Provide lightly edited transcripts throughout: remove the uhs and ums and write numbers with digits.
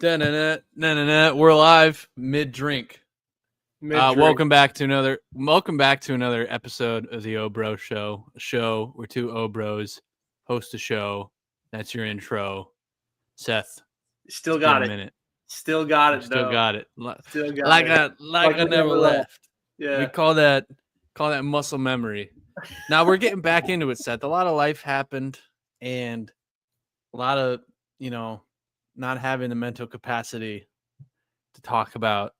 We're live mid-drink. Welcome back to another episode of the Obro Show. A show where two Obros host a show. That's your intro. Seth. Still got it. Minute. Still got it. Still though. got it. Still got it. Like I never left. Yeah. We call that muscle memory. Now we're getting back into it, Seth. A lot of life happened, and a lot of not having the mental capacity to talk about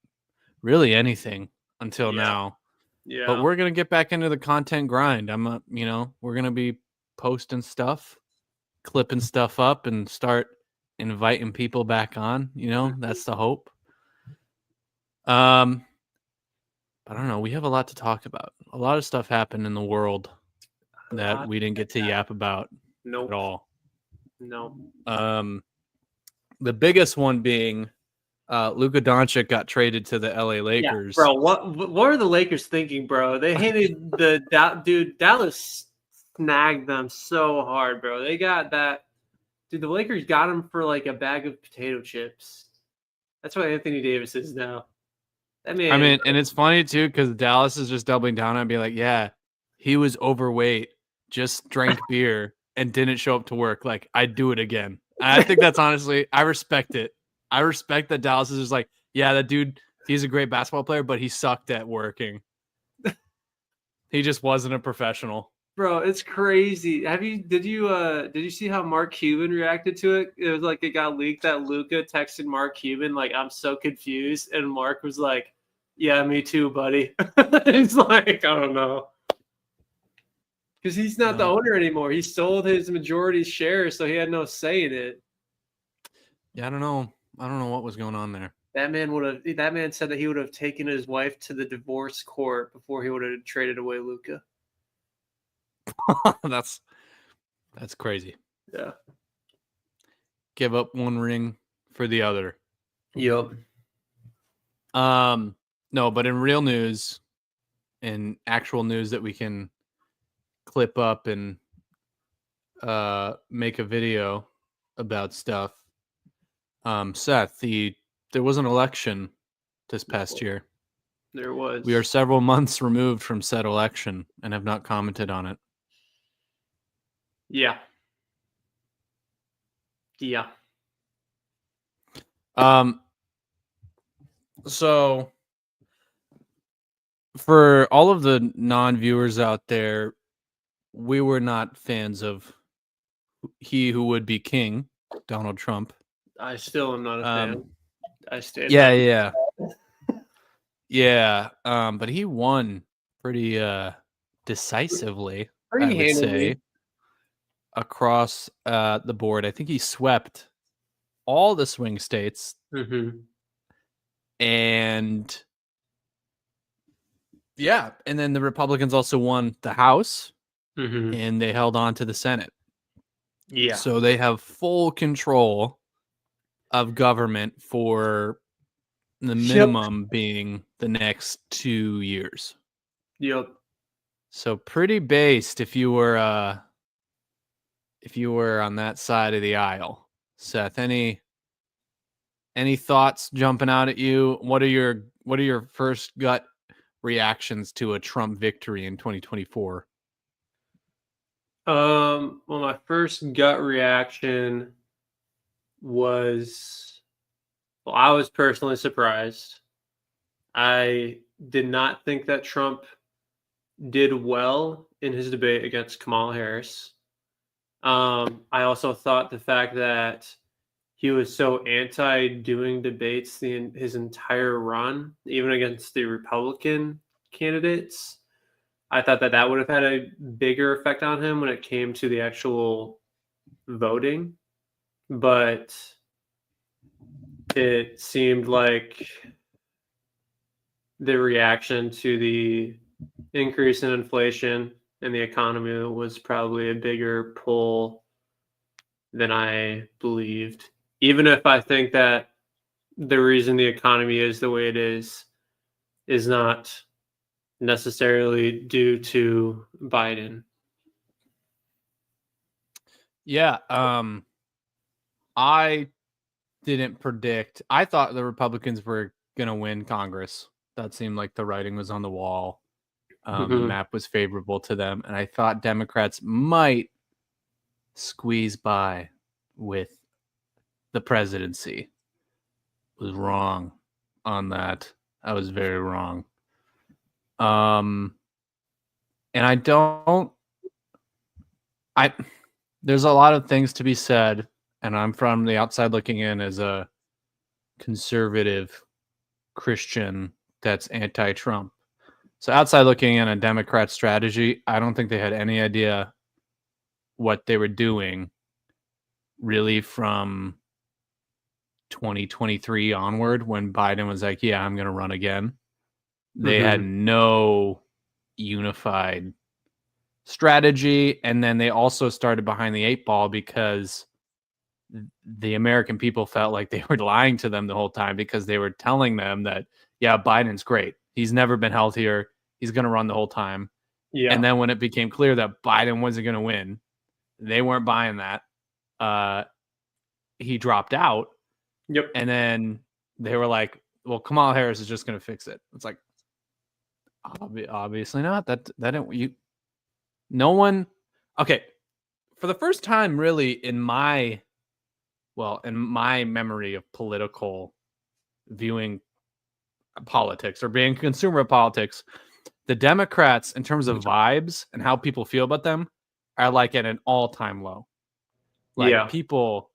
really anything until now. Yeah. But we're going to get back into the content grind. We're going to be posting stuff, clipping stuff up, and start inviting people back on. That's the hope. I don't know. We have a lot to talk about. A lot of stuff happened in the world that we didn't get to yap about at all. No. The biggest one being Luka Doncic got traded to the LA Lakers. Yeah, bro, what were the Lakers thinking, bro? They hated Dallas snagged them so hard, bro. They got that. Dude, the Lakers got him for like a bag of potato chips. That's what Anthony Davis is now. And it's funny too because Dallas is just doubling down and be like, yeah, he was overweight, just drank beer, and didn't show up to work. Like, I'd do it again. I think that's honestly, I respect it. I respect that Dallas is just like, yeah, that dude, he's a great basketball player, but he sucked at working. He just wasn't a professional. Bro, it's crazy. Did you see how Mark Cuban reacted to it? It was like it got leaked that Luka texted Mark Cuban like, I'm so confused, and Mark was like, yeah, me too, buddy. It's like, I don't know. Because he's not the owner anymore. He sold his majority share, so he had no say in it. Yeah, I don't know what was going on there. That man said that he would have taken his wife to the divorce court before he would have traded away Luka. That's crazy. Yeah. Give up one ring for the other. Yep. No, but in real news, in actual news that we can clip up and make a video about stuff. Seth, there was an election this past year. There was. We are several months removed from said election and have not commented on it. Yeah. Yeah. So for all of the non-viewers out there, we were not fans of he who would be king, Donald Trump. I still am not a fan. I stand. Yeah. But he won pretty decisively, I would say, across the board. I think he swept all the swing states. Mm-hmm. And yeah, and then the Republicans also won the House, and they held on to the Senate. Yeah. So they have full control of government for the minimum being the next 2 years. Yep. So pretty based if you were on that side of the aisle. Seth, any thoughts jumping out at you? What are your first gut reactions to a Trump victory in 2024? Well, my first gut reaction was, I was personally surprised. I did not think that Trump did well in his debate against Kamala Harris. I also thought the fact that he was so anti-doing debates his entire run, even against the Republican candidates, I thought that would have had a bigger effect on him when it came to the actual voting. But it seemed like the reaction to the increase in inflation and the economy was probably a bigger pull than I believed. Even if I think that the reason the economy is the way it is not necessarily due to Biden. Yeah, I didn't predict. I thought the Republicans were going to win Congress. That seemed like the writing was on the wall. The map was favorable to them. And I thought Democrats might squeeze by with the presidency. Was wrong on that. I was very wrong. And there's a lot of things to be said, and I'm from the outside looking in as a conservative Christian that's anti-Trump. So outside looking in, a Democrat strategy, I don't think they had any idea what they were doing really from 2023 onward when Biden was like, yeah, I'm going to run again. They had no unified strategy. And then they also started behind the 8 ball because the American people felt like they were lying to them the whole time because they were telling them that, yeah, Biden's great. He's never been healthier. He's going to run the whole time. Yeah. And then when it became clear that Biden wasn't going to win, they weren't buying that. He dropped out. Yep. And then they were like, well, Kamala Harris is just going to fix it. It's like, obviously not. That didn't you. No one. Okay. For the first time, really, in my memory of political viewing politics or being a consumer of politics, the Democrats, in terms of vibes and how people feel about them, are like at an all-time low. Like people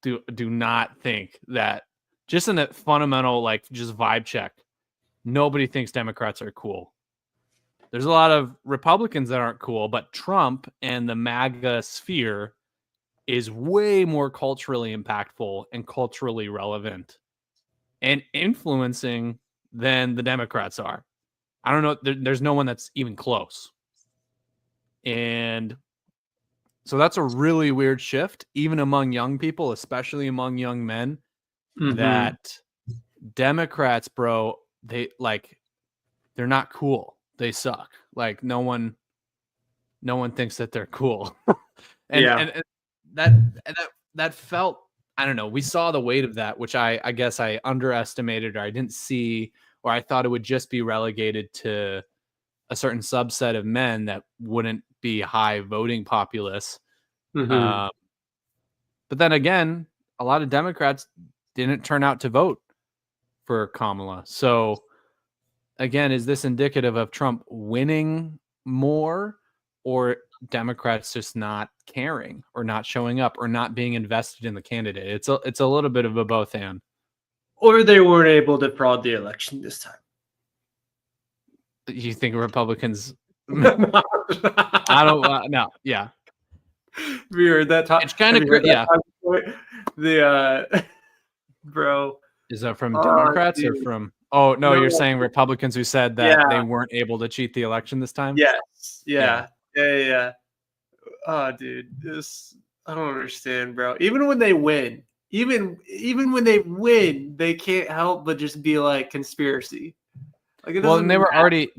do not think that, just in a fundamental, like, just vibe check, nobody thinks Democrats are cool. There's a lot of Republicans that aren't cool, but Trump and the MAGA sphere is way more culturally impactful and culturally relevant and influencing than the Democrats are. I don't know. There's no one that's even close. And so that's a really weird shift, even among young people, especially among young men, that Democrats, bro, they're not cool. They suck. Like no one thinks that they're cool. and that felt, I don't know. We saw the weight of that, which I guess I underestimated, or I didn't see, or I thought it would just be relegated to a certain subset of men that wouldn't be high voting populace. But then again, a lot of Democrats didn't turn out to vote for Kamala. So again, is this indicative of Trump winning more, or Democrats just not caring or not showing up or not being invested in the candidate? It's a little bit of a both and. Or they weren't able to fraud the election this time. You think Republicans? I don't no. Yeah. Have you heard that talk? It's kind of yeah. The bro. Is that from Democrats or from? Oh no, you're saying Republicans who said that they weren't able to cheat the election this time? Yes. Yeah. Oh, dude, I don't understand, bro. Even when they win, even when they win, they can't help but just be like conspiracy. Like, well, and they were already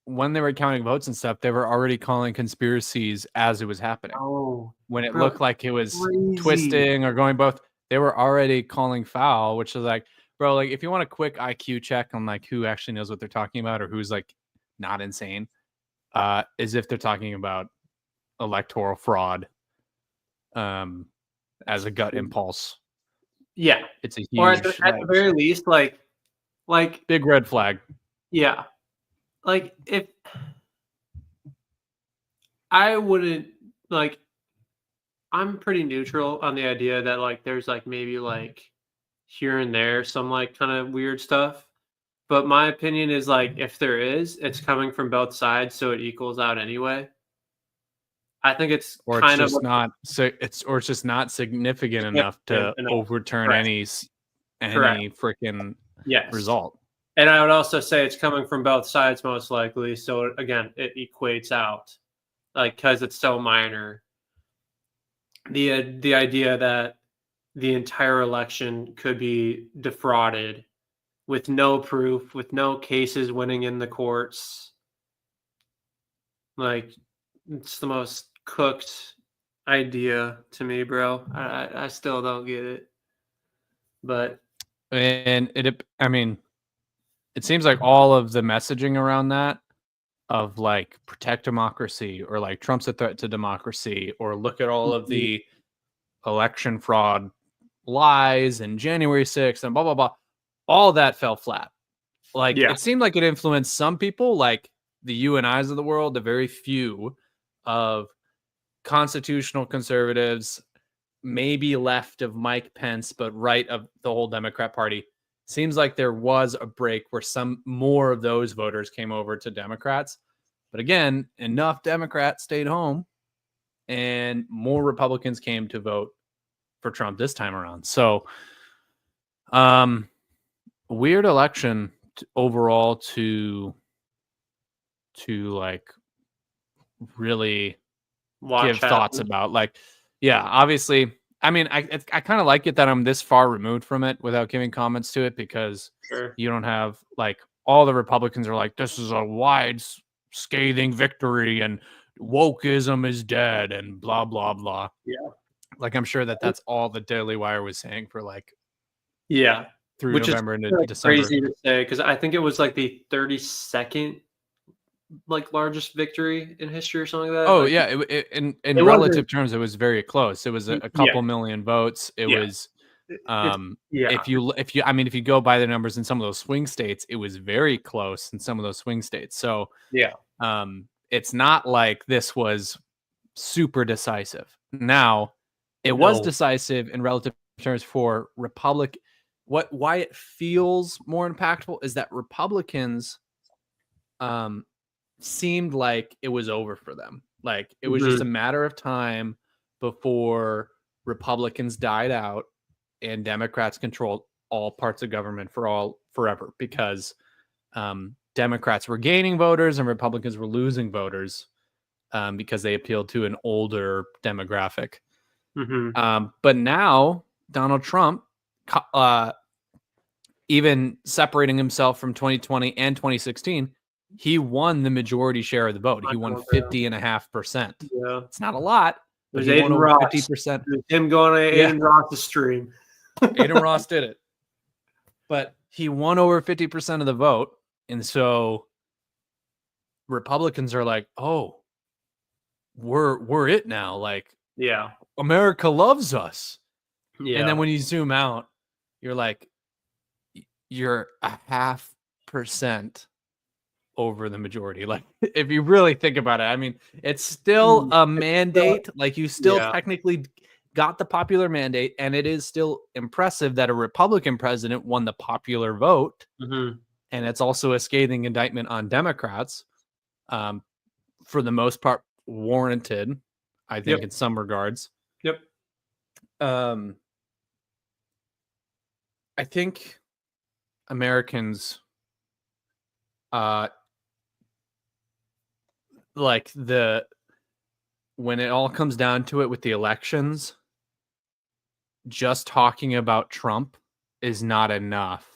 when they were counting votes and stuff, they were already calling conspiracies as it was happening. Oh, when it looked like it was twisting or going both, they were already calling foul, which is like, bro, like if you want a quick IQ check on like who actually knows what they're talking about or who's like not insane, is if they're talking about electoral fraud as a gut impulse. Yeah. It's a huge, or at the very least, like big red flag. Yeah. Like if I wouldn't, like, I'm pretty neutral on the idea that like there's like maybe like here and there some like kind of weird stuff. But my opinion is like if there is, it's coming from both sides, so it equals out anyway. I think it's it's just not significant enough to overturn any freaking result. And I would also say it's coming from both sides most likely. So again, it equates out, like, because it's so minor. The idea that the entire election could be defrauded with no proof, with no cases winning in the courts, like, it's the most cooked idea to me, bro. I still don't get it. But And I mean, it seems like all of the messaging around that of like protect democracy or like Trump's a threat to democracy or look at all of the election fraud lies and January 6th and blah blah blah, all that fell flat. Like yeah, it seemed like it influenced some people, like the you and I's of the world, the very few of constitutional conservatives, maybe left of Mike Pence, but right of the whole Democrat Party. Seems like there was a break where some more of those voters came over to Democrats. But again, enough Democrats stayed home and more Republicans came to vote for Trump this time around. So, weird election overall to like really give thoughts about. Like, yeah, obviously, I mean, I kind of like it that I'm this far removed from it without giving comments to it, because you don't have like all the Republicans are like, this is a wide scathing victory and wokeism is dead and blah blah blah. Yeah, like I'm sure that's all the Daily Wire was saying for like through which November is into like December. crazy to say because I think it was like the 32nd like largest victory in history or something like that. Oh like, yeah, in relative terms, it was very close. It was a couple million votes. It was if you I mean if you go by the numbers in some of those swing states, it was very close in some of those swing states. So it's not like this was super decisive. Now, it was decisive in relative terms for Republic. Why it feels more impactful is that Republicans seemed like it was over for them. Like it was just a matter of time before Republicans died out and Democrats controlled all parts of government forever, because Democrats were gaining voters and Republicans were losing voters because they appealed to an older demographic. But now Donald Trump, even separating himself from 2020 and 2016, he won the majority share of the vote. He won 50.5%. Yeah, it's not a lot, but he won over 50%. Him going to Aiden Ross's stream. Aiden Ross did it, but he won over 50% of the vote, and so Republicans are like, "Oh, we're it now." Like, America loves us. And then when you zoom out, you're like, you're 0.5% over the majority. Like, if you really think about it, I mean, it's still a mandate. Like, you still technically got the popular mandate, and it is still impressive that a Republican president won the popular vote. And it's also a scathing indictment on Democrats, for the most part warranted, I think, in some regards. I think Americans, like when it all comes down to it with the elections, just talking about Trump is not enough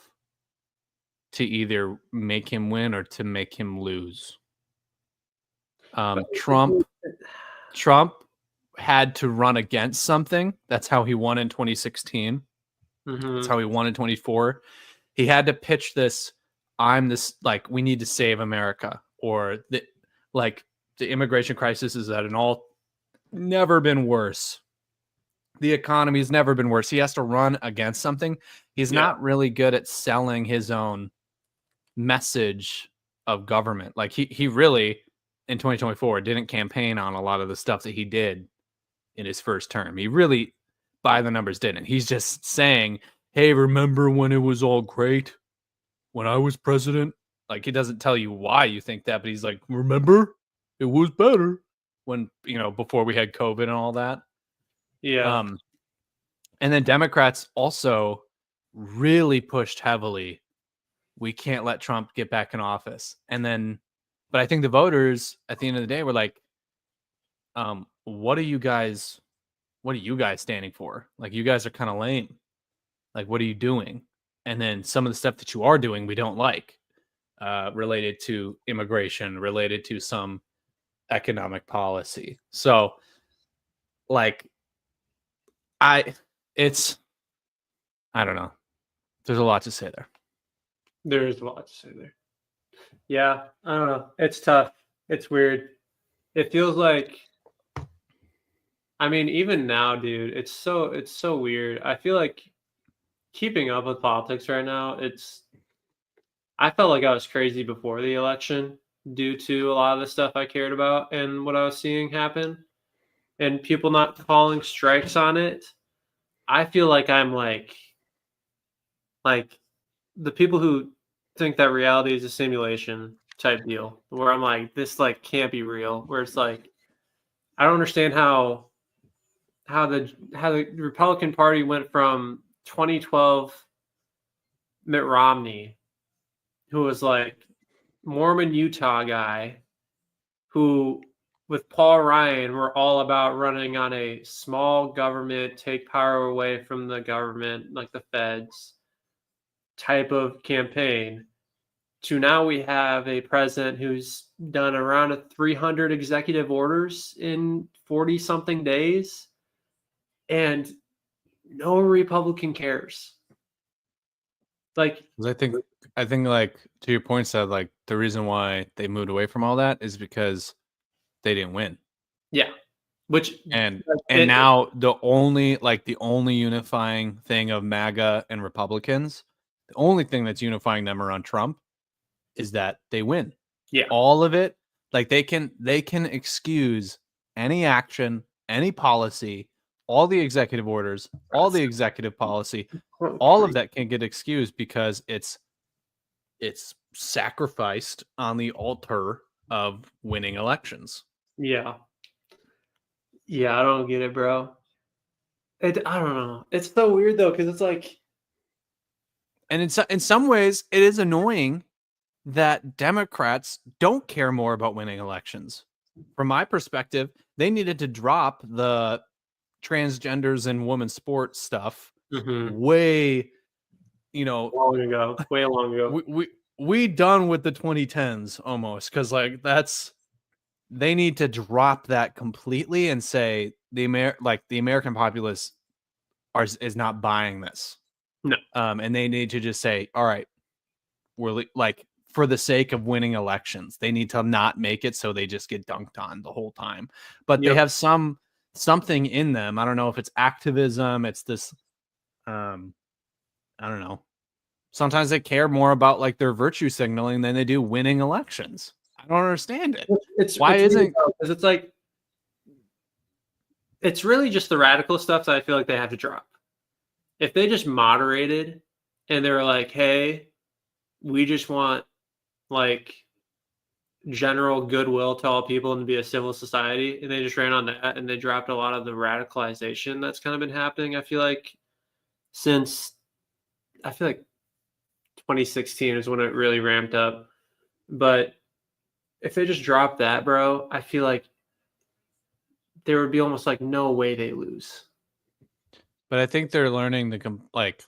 to either make him win or to make him lose. Trump had to run against something. That's how he won in 2016. That's how he won in 24. He had to pitch this, like, we need to save America, or the immigration crisis is at an never been worse. The economy's never been worse. He has to run against something. He's not really good at selling his own message of government. Like he really, in 2024, didn't campaign on a lot of the stuff that he did in his first term. He really, by the numbers, didn't. He's just saying, hey, remember when it was all great when I was president? Like, he doesn't tell you why you think that, but he's like, remember, it was better when, before we had COVID and all that. And then Democrats also really pushed heavily, we can't let Trump get back in office. And then, but I think the voters at the end of the day were like, what are you guys standing for? Like, you guys are kind of lame. Like, what are you doing? And then some of the stuff that you are doing, we don't like, related to immigration, related to some economic policy. So like I don't know. There's a lot to say there. There is a lot to say there. Yeah, I don't know. It's tough. It's weird. It feels like, I mean, even now, dude, it's so weird. I feel like keeping up with politics right now, I felt like I was crazy before the election due to a lot of the stuff I cared about and what I was seeing happen and people not calling strikes on it. I feel like I'm like the people who think that reality is a simulation type deal where I'm like, this like can't be real. Where it's like, I don't understand how the Republican Party went from 2012 Mitt Romney, who was like Mormon Utah guy, who with Paul Ryan were all about running on a small government, take power away from the government, like the feds type of campaign, to now we have a president who's done around 300 executive orders in 40 something days, and no Republican cares. Like, 'Cause I think like to your point, said like the reason why they moved away from all that is because they didn't win. yeah, which And like, and now the only unifying thing of MAGA and Republicans, the only thing that's unifying them around Trump is that they win. yeah, All of it, like they can excuse any action, any policy, all the executive orders, all the executive policy, all of that can get excused because it's sacrificed on the altar of winning elections. yeah, yeah. I don't get it, bro. I don't know. It's so weird though, because it's like, And in some ways, it is annoying that Democrats don't care more about winning elections. From my perspective, they needed to drop the transgenders and women's sports stuff way, long ago, way long ago. we done with the 2010s almost, because like they need to drop that completely and say the American populace is not buying this. No, And they need to just say, all right, we're like, for the sake of winning elections, they need to not make it so they just get dunked on the whole time. But they yep, have something in them. I don't know if it's activism, it's this I don't know. Sometimes they care more about like their virtue signaling than they do winning elections. I don't understand it. Why isn't because it's like it's really just the radical stuff that I feel like they have to drop. If they just moderated and they were like, hey, we just want like general goodwill to all people and to be a civil society, and they just ran on that and they dropped a lot of the radicalization that's kind of been happening, I feel like, since I feel like 2016 is when it really ramped up. But if they just dropped that, bro, I feel like there would be almost like no way they lose. But I think they're learning like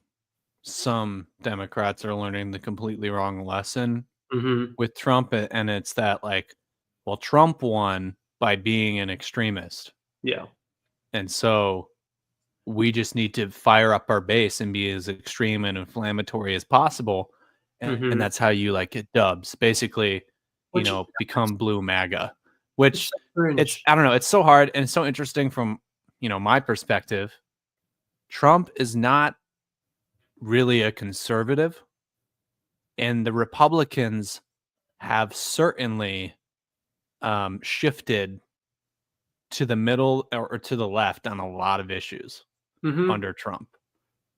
some Democrats are learning the completely wrong lesson Mm-hmm. with Trump, and it's that like, well, Trump won by being an extremist, Yeah. and so we just need to fire up our base and be as extreme and inflammatory as possible, and Mm-hmm. that's how you like get dubs, basically, Which become blue MAGA. it's Which so cringe. I don't know, it's so hard and it's so interesting from my perspective. Trump is not really a conservative, and the Republicans have certainly shifted to the middle or to the left on a lot of issues Mm-hmm. under Trump.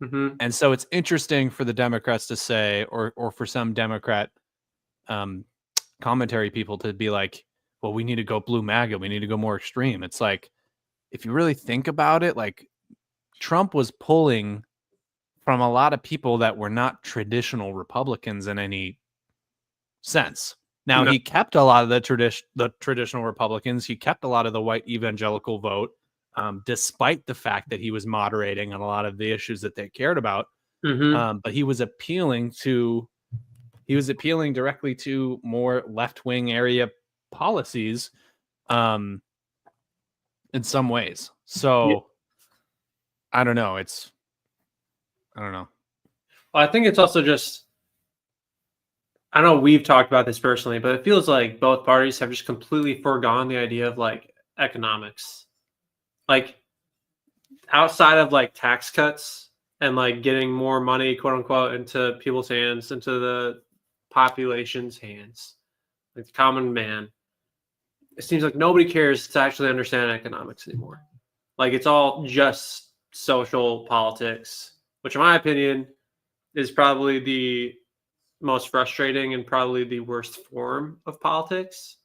Mm-hmm. And so it's interesting for the Democrats to say, or for some Democrat um, commentary people to be like, well, we need to go blue MAGA. We need to go more extreme. It's like, if you really think about it, like Trump was pulling from a lot of people that were not traditional Republicans in any sense. Now No. he kept a lot of the traditional Republicans. He kept a lot of the white evangelical vote, despite the fact that he was moderating on a lot of the issues that they cared about. Mm-hmm. But he was appealing directly to more left wing area policies, um, in some ways. So I don't know. I don't know. Well, I think it's also just, I know we've talked about this personally, but it feels like both parties have just completely foregone the idea of like economics. Like outside of like tax cuts and like getting more money, quote unquote, into people's hands, into the population's hands, like the common man, it seems like nobody cares to actually understand economics anymore. Like it's all just social politics, which in my opinion is probably the most frustrating and probably the worst form of politics,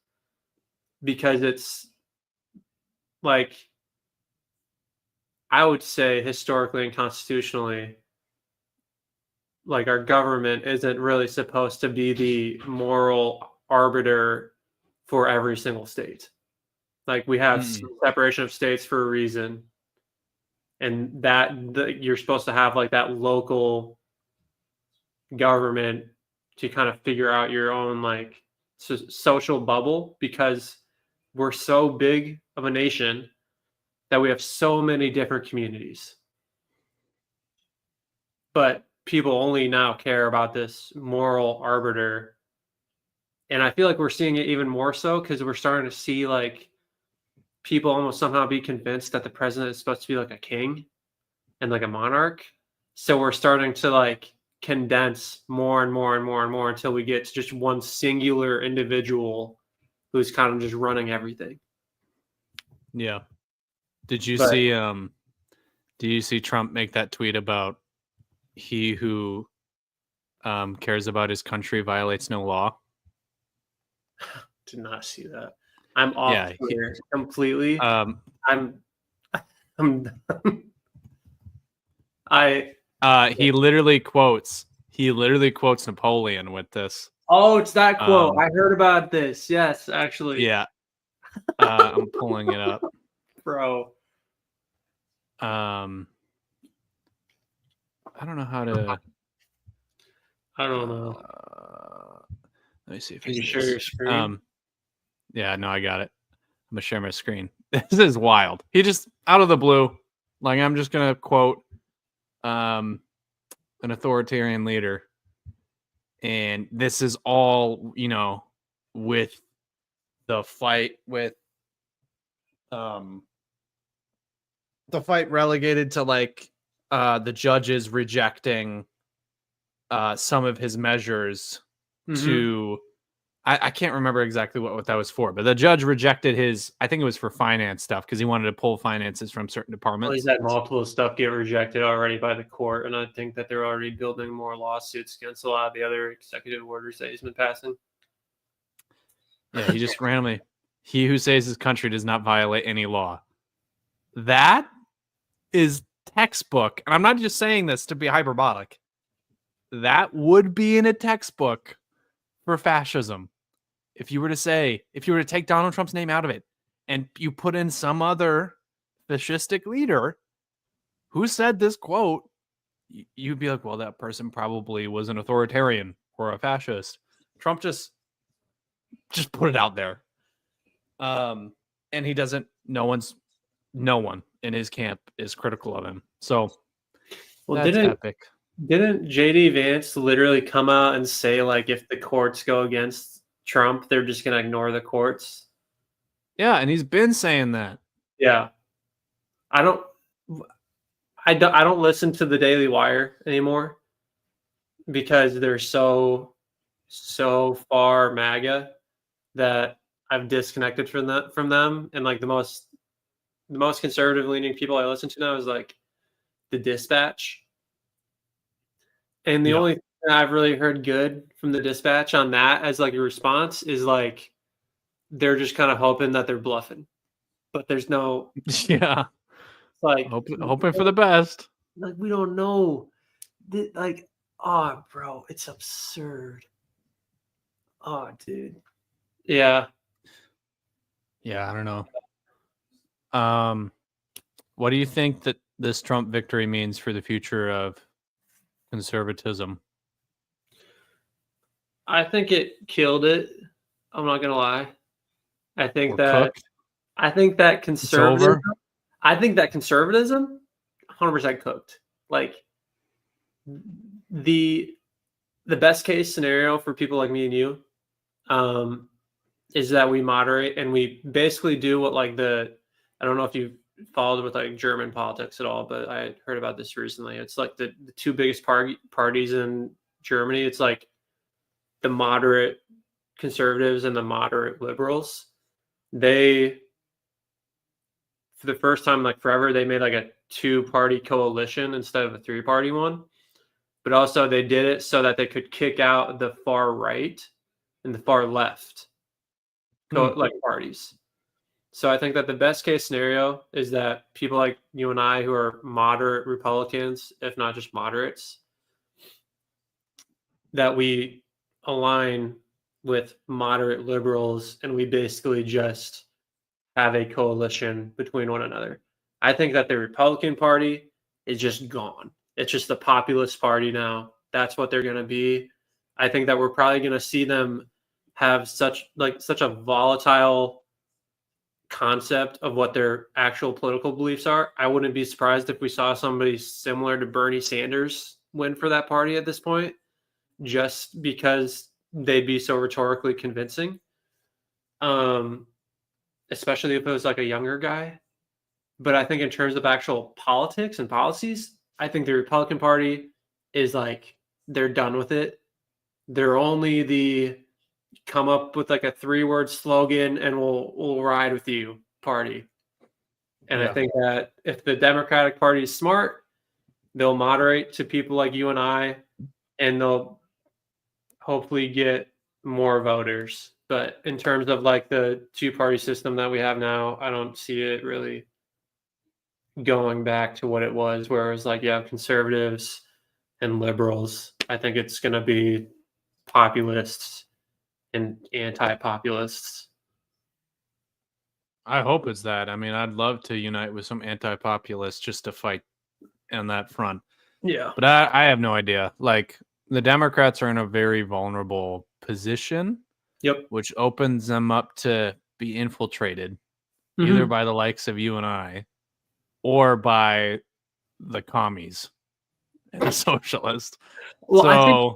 because it's like, I would say historically and constitutionally, like our government isn't really supposed to be the moral arbiter for every single state. Like we have separation of states for a reason, and you're supposed to have like that local government to kind of figure out your own like social bubble, because we're so big of a nation that we have so many different communities. But people only now care about this moral arbiter. And I feel like we're seeing it even more so because we're starting to see like people almost somehow be convinced that the president is supposed to be like a king and like a monarch. So we're starting to like condense more and more and more and more until we get to just one singular individual who's kind of just running everything. Yeah. Did you see Trump make that tweet about he who cares about his country violates no law? Did not see that. I'm off Twitter completely. He literally quotes Napoleon with this. Oh, it's that quote. I heard about this. Yes, actually. Yeah. I'm pulling it up. Bro. I don't know how to. I don't know. Let me see if Can you share your screen? Yeah, no, I got it. I'm gonna share my screen. This is wild. He just out of the blue, like I'm just gonna quote an authoritarian leader, and this is all with the fight relegated to like the judges rejecting some of his measures to I can't remember exactly what that was for, but the judge rejected I think it was for finance stuff because he wanted to pull finances from certain departments. Well, he's had multiple stuff get rejected already by the court, and I think that they're already building more lawsuits against a lot of the other executive orders that he's been passing. Yeah, he just randomly, he who saves his country does not violate any law. That is textbook, and I'm not just saying this to be hyperbolic. That would be in a textbook for fascism. If you were to take Donald Trump's name out of it and you put in some other fascistic leader who said this quote, you'd be like, well, that person probably was an authoritarian or a fascist. Trump just put it out there. And he doesn't, no one in his camp is critical of him. So that's epic. Didn't JD Vance literally come out and say, like, if the courts go against Trump, they're just going to ignore the courts? Yeah, and he's been saying that. Yeah. I don't listen to the Daily Wire anymore because they're so far MAGA that I've disconnected from them. And like the most conservative leaning people I listen to now is like the Dispatch. And the only thing I've really heard good from the Dispatch on that as like a response is like they're just kind of hoping that they're bluffing, but there's no like hoping for the best. Like we don't know, like, oh, bro, it's absurd. Oh, dude. Yeah. Yeah, I don't know. What do you think that this Trump victory means for the future of conservatism? I think it killed it. I'm not gonna lie. I think I think that It's over. I think that conservatism, 100% cooked. Like the best case scenario for people like me and you, is that we moderate and we basically do what like I don't know if you've followed with like German politics at all, but I heard about this recently. It's like the two biggest parties in Germany. It's like the moderate conservatives and the moderate liberals. They, for the first time like forever, they made like a two-party coalition instead of a three-party one. But also they did it so that they could kick out the far right and the far left like parties. So I think that the best case scenario is that people like you and I who are moderate Republicans, if not just moderates, that we align with moderate liberals and we basically just have a coalition between one another. I think that the Republican Party is just gone. It's just the populist party now. That's what they're going to be. I think that we're probably going to see them have such a volatile concept of what their actual political beliefs are. I wouldn't be surprised if we saw somebody similar to Bernie Sanders win for that party at this point, just because they'd be so rhetorically convincing. Especially if it was like a younger guy. But I think in terms of actual politics and policies, I think the Republican Party is like, they're done with it. They're only the come up with like a 3-word slogan and we'll ride with you party. And I think that if the Democratic Party is smart, they'll moderate to people like you and I, and they'll hopefully get more voters. But in terms of like the two-party system that we have now, I don't see it really going back to what it was, where it was like you have conservatives and liberals. I think it's going to be populists and anti-populists. I hope it's that. I mean, I'd love to unite with some anti-populists just to fight on that front. Yeah. But I have no idea. Like, the Democrats are in a very vulnerable position. Yep. Which opens them up to be infiltrated either by the likes of you and I or by the commies and the socialists. Well, so I think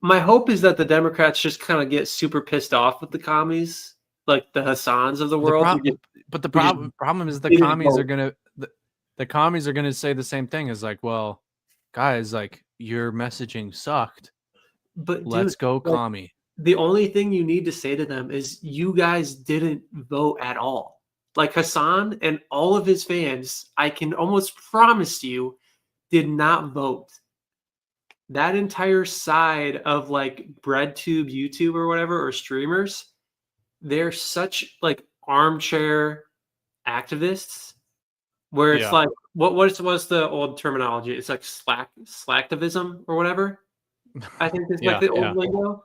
my hope is that the Democrats just kind of get super pissed off with the commies, like the Hassans of the world. the problem is the commies are gonna the commies are gonna say the same thing. Is like, well, guys, like your messaging sucked, but let's go commie. The only thing you need to say to them is you guys didn't vote at all. Like Hassan and all of his fans, I can almost promise you, did not vote. That entire side of like BreadTube, YouTube, or whatever, or streamers, they're such like armchair activists, where it's like what's the old terminology? It's like slacktivism or whatever. I think it's like the old lingo.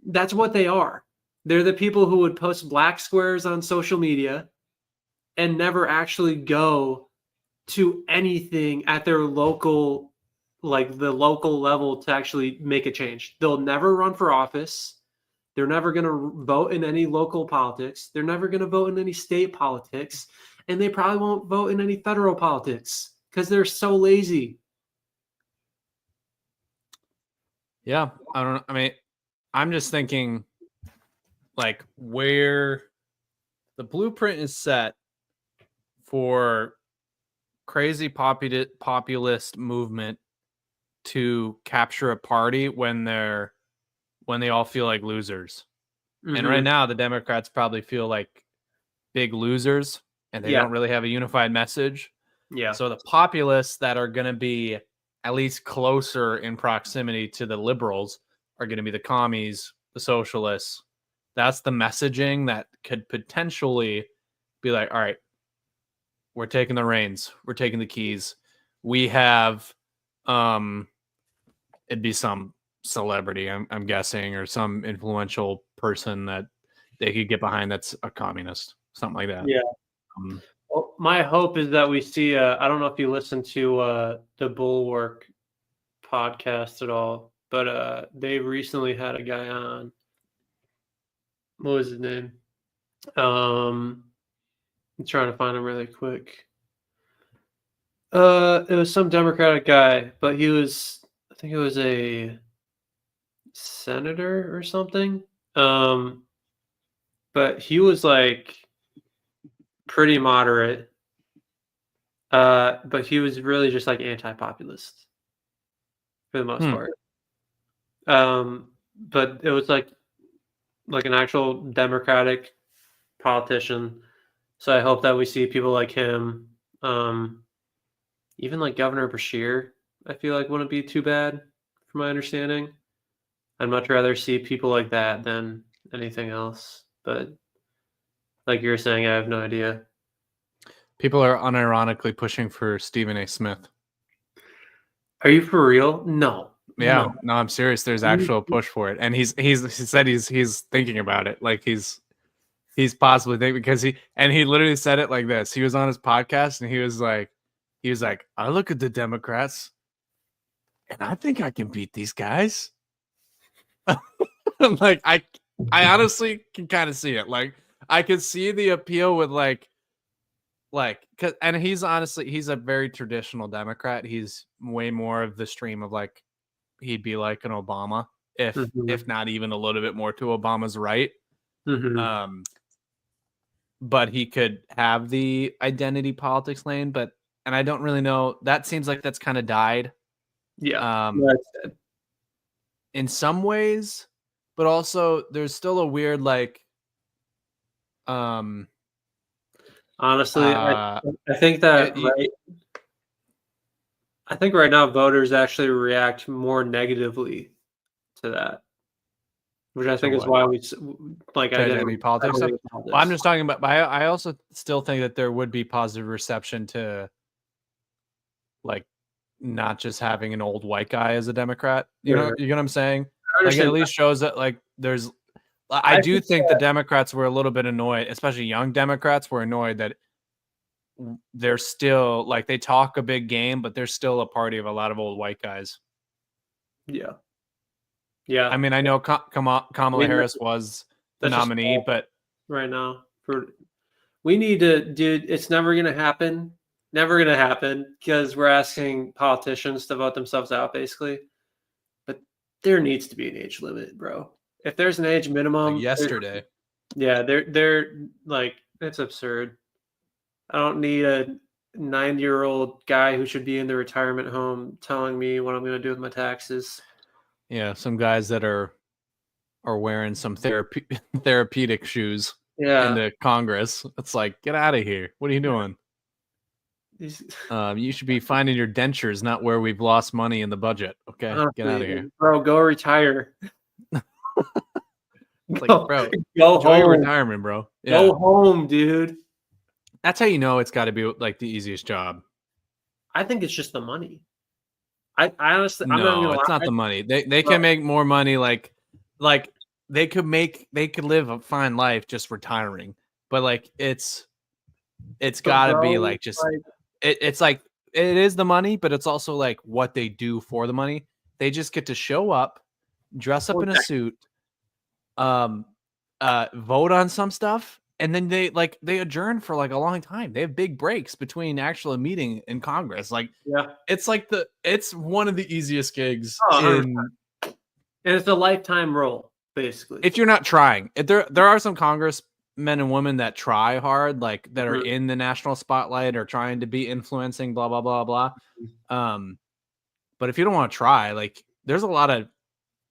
That's what they are. They're the people who would post black squares on social media and never actually go to anything at their local, like the local level, to actually make a change. They'll never run for office. They're never going to vote in any local politics. They're never going to vote in any state politics. And they probably won't vote in any federal politics because they're so lazy. Yeah. I mean, I'm just thinking like where the blueprint is set for crazy populist movement to capture a party when they all feel like losers. And right now the Democrats probably feel like big losers and they don't really have a unified message. Yeah. So the populists that are going to be at least closer in proximity to the liberals are going to be the commies, the socialists. That's the messaging that could potentially be like, all right, we're taking the reins. We're taking the keys. We have, it'd be some celebrity, I'm guessing, or some influential person that they could get behind that's a communist, something like that. Yeah. Well, my hope is that we see, I don't know if you listen to the Bulwark podcast at all, but they recently had a guy on. What was his name? I'm trying to find him really quick. It was some Democratic guy, but I think it was a senator or something. Um, but he was like pretty moderate. But he was really just like anti-populist for the most part. But it was like an actual Democratic politician. So I hope that we see people like him. Even like Governor Bashir, I feel like wouldn't be too bad, from my understanding. I'd much rather see people like that than anything else. But like you're saying, I have no idea. People are unironically pushing for Stephen A. Smith. Are you for real? No. Yeah, No. no, I'm serious. There's actual push for it, and he said he's thinking about it. Like he's possibly thinking because he literally said it like this. He was on his podcast and he was like, I look at the Democrats, and I think I can beat these guys. Like I honestly can kind of see it. Like I could see the appeal with and he's a very traditional Democrat. He's way more of the stream of like he'd be like an Obama, if not even a little bit more to Obama's right. But he could have the identity politics lane, and I don't really know. That seems like that's kind of died. Yeah. In some ways, but also there's still a weird honestly, I think that I think right now voters actually react more negatively to that, which I think is why we like identity politics stuff. Well, I'm just talking about. But I also still think that there would be positive reception to like not just having an old white guy as a Democrat. You know what I'm saying? Like it at least shows that like there's. I do think the Democrats were a little bit annoyed, especially young Democrats were annoyed that they're still like they talk a big game, but they're still a party of a lot of old white guys. Yeah. Yeah. I mean, I know Kamala Harris was the nominee, but right now we need to, dude, it's never going to happen. Never going to happen because we're asking politicians to vote themselves out basically. But there needs to be an age limit, bro. If there's an age minimum, like yesterday. Yeah, they're like it's absurd. I don't need a 90-year-old guy who should be in the retirement home telling me what I'm going to do with my taxes. Yeah, some guys that are wearing some therapeutic shoes into Congress. It's like, get out of here. What are you doing? You should be finding your dentures, not where we've lost money in the budget. Okay, get out of here, bro. Go retire. Like, bro, go enjoy your retirement, bro. Yeah. Go home, dude. That's how you know it's got to be like the easiest job. I think it's just the money. I honestly, no, I'm not gonna it's not the money. They can make more money. Like they could live a fine life just retiring, but like it's got to be like just it's like it is the money, but it's also like what they do for the money. They just get to show up, dress up in a suit, vote on some stuff, and then they adjourn for like a long time. They have big breaks between actual meeting in Congress. Like, yeah, it's like it's one of the easiest gigs and it's a lifetime role, basically. If you're not trying, there are some congressmen and women that try hard, like that are in the national spotlight or trying to be influencing, blah blah blah blah. But if you don't want to try, like, there's a lot of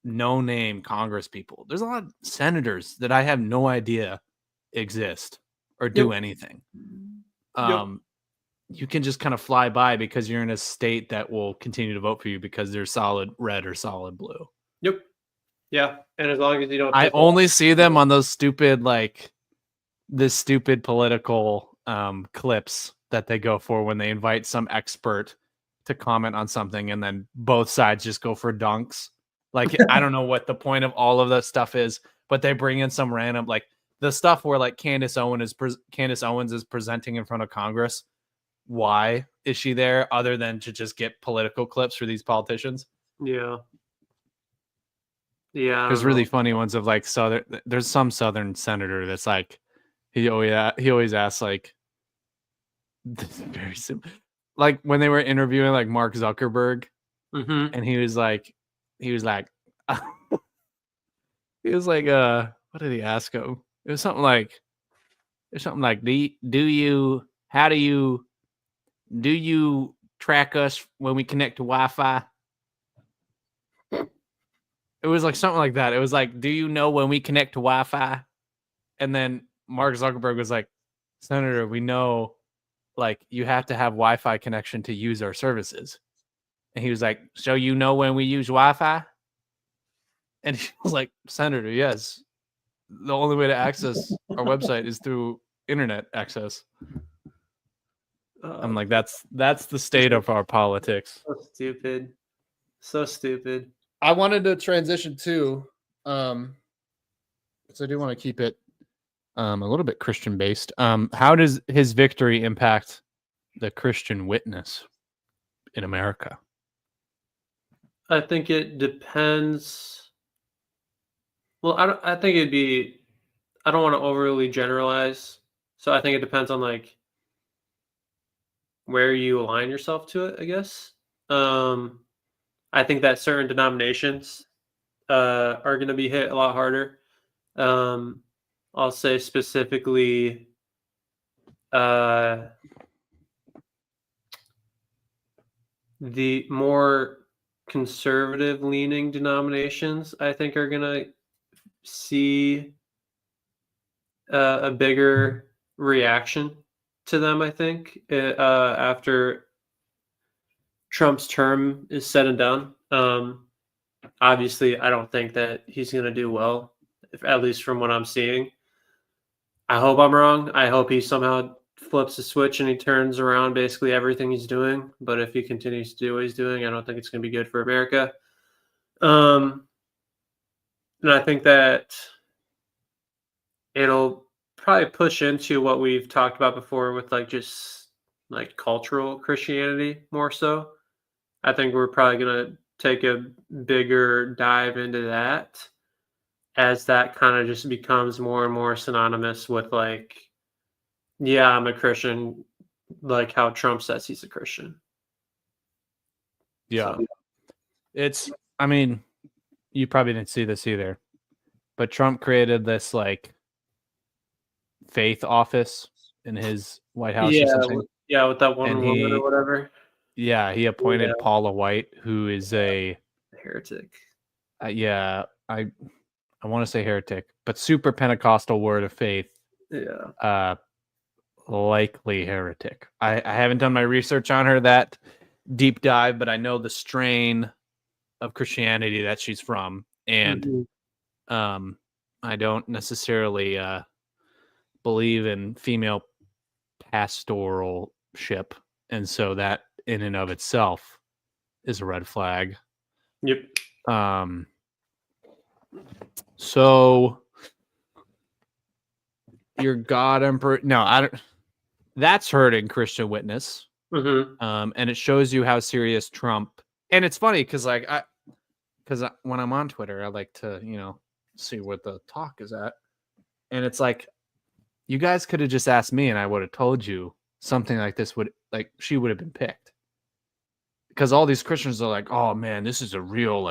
no-name Congress people. There's a lot of senators that I have no idea exist or do anything. You can just kind of fly by because you're in a state that will continue to vote for you because they're solid red or solid blue. Yep. Yeah, and as long as you don't, I only see them on those stupid political clips that they go for when they invite some expert to comment on something, and then both sides just go for dunks. Like, I don't know what the point of all of that stuff is, but they bring in some random, like, the stuff where like Candace Owens is presenting in front of Congress. Why is she there other than to just get political clips for these politicians? Yeah. There's really funny ones of like there's some Southern senator that's like he always asks like, This is very simple. Like when they were interviewing like Mark Zuckerberg, Mm-hmm. and he was like, he was like, what did he ask him? It was something like, how do you track us when we connect to Wi-Fi? It was like something like that. It was like, do you know when we connect to Wi-Fi? And then Mark Zuckerberg was like, Senator, we know like you have to have Wi-Fi connection to use our services. And he was like, so you know when we use Wi-Fi? And he was like, Senator, yes. The only way to access our website is through internet access. I'm like, that's the state of our politics. So stupid. So stupid. I wanted to transition to, because I do want to keep it a little bit Christian based. How does his victory impact the Christian witness in America? I think it depends. Well, I think it'd be. I don't want to overly generalize, so I think it depends on like where you align yourself to it. I guess. I think that certain denominations are going to be hit a lot harder. I'll say specifically the more conservative leaning denominations, I think, are going to see a bigger reaction to them, I think, after Trump's term is said and done. Obviously, I don't think that he's going to do well, at least from what I'm seeing. I hope I'm wrong. I hope he somehow flips a switch and he turns around basically everything he's doing. But if he continues to do what he's doing, I don't think it's going to be good for America. And I think that it'll probably push into what we've talked about before with like just like cultural Christianity more so. I think we're probably going to take a bigger dive into that as that kind of just becomes more and more synonymous with like, yeah, I'm a Christian, like how Trump says he's a Christian. Yeah. So. I mean, you probably didn't see this either, but Trump created this like faith office in his White House or something. Yeah, with that one woman or whatever. Yeah, he appointed Paula White, who is a heretic. I want to say heretic, but super Pentecostal word of faith. Yeah. Likely heretic. I haven't done my research on her that deep dive, but I know the strain of Christianity that she's from, and I don't necessarily believe in female pastoralship, and so that in and of itself is a red flag. Yep. So your God Emperor? No, I don't. That's hurting Christian witness. And it shows you how serious Trump. And it's funny because like when I'm on Twitter, I like to see what the talk is at, and it's like you guys could have just asked me, and I would have told you something like this she would have been picked, because all these Christians are like, oh man, this is a real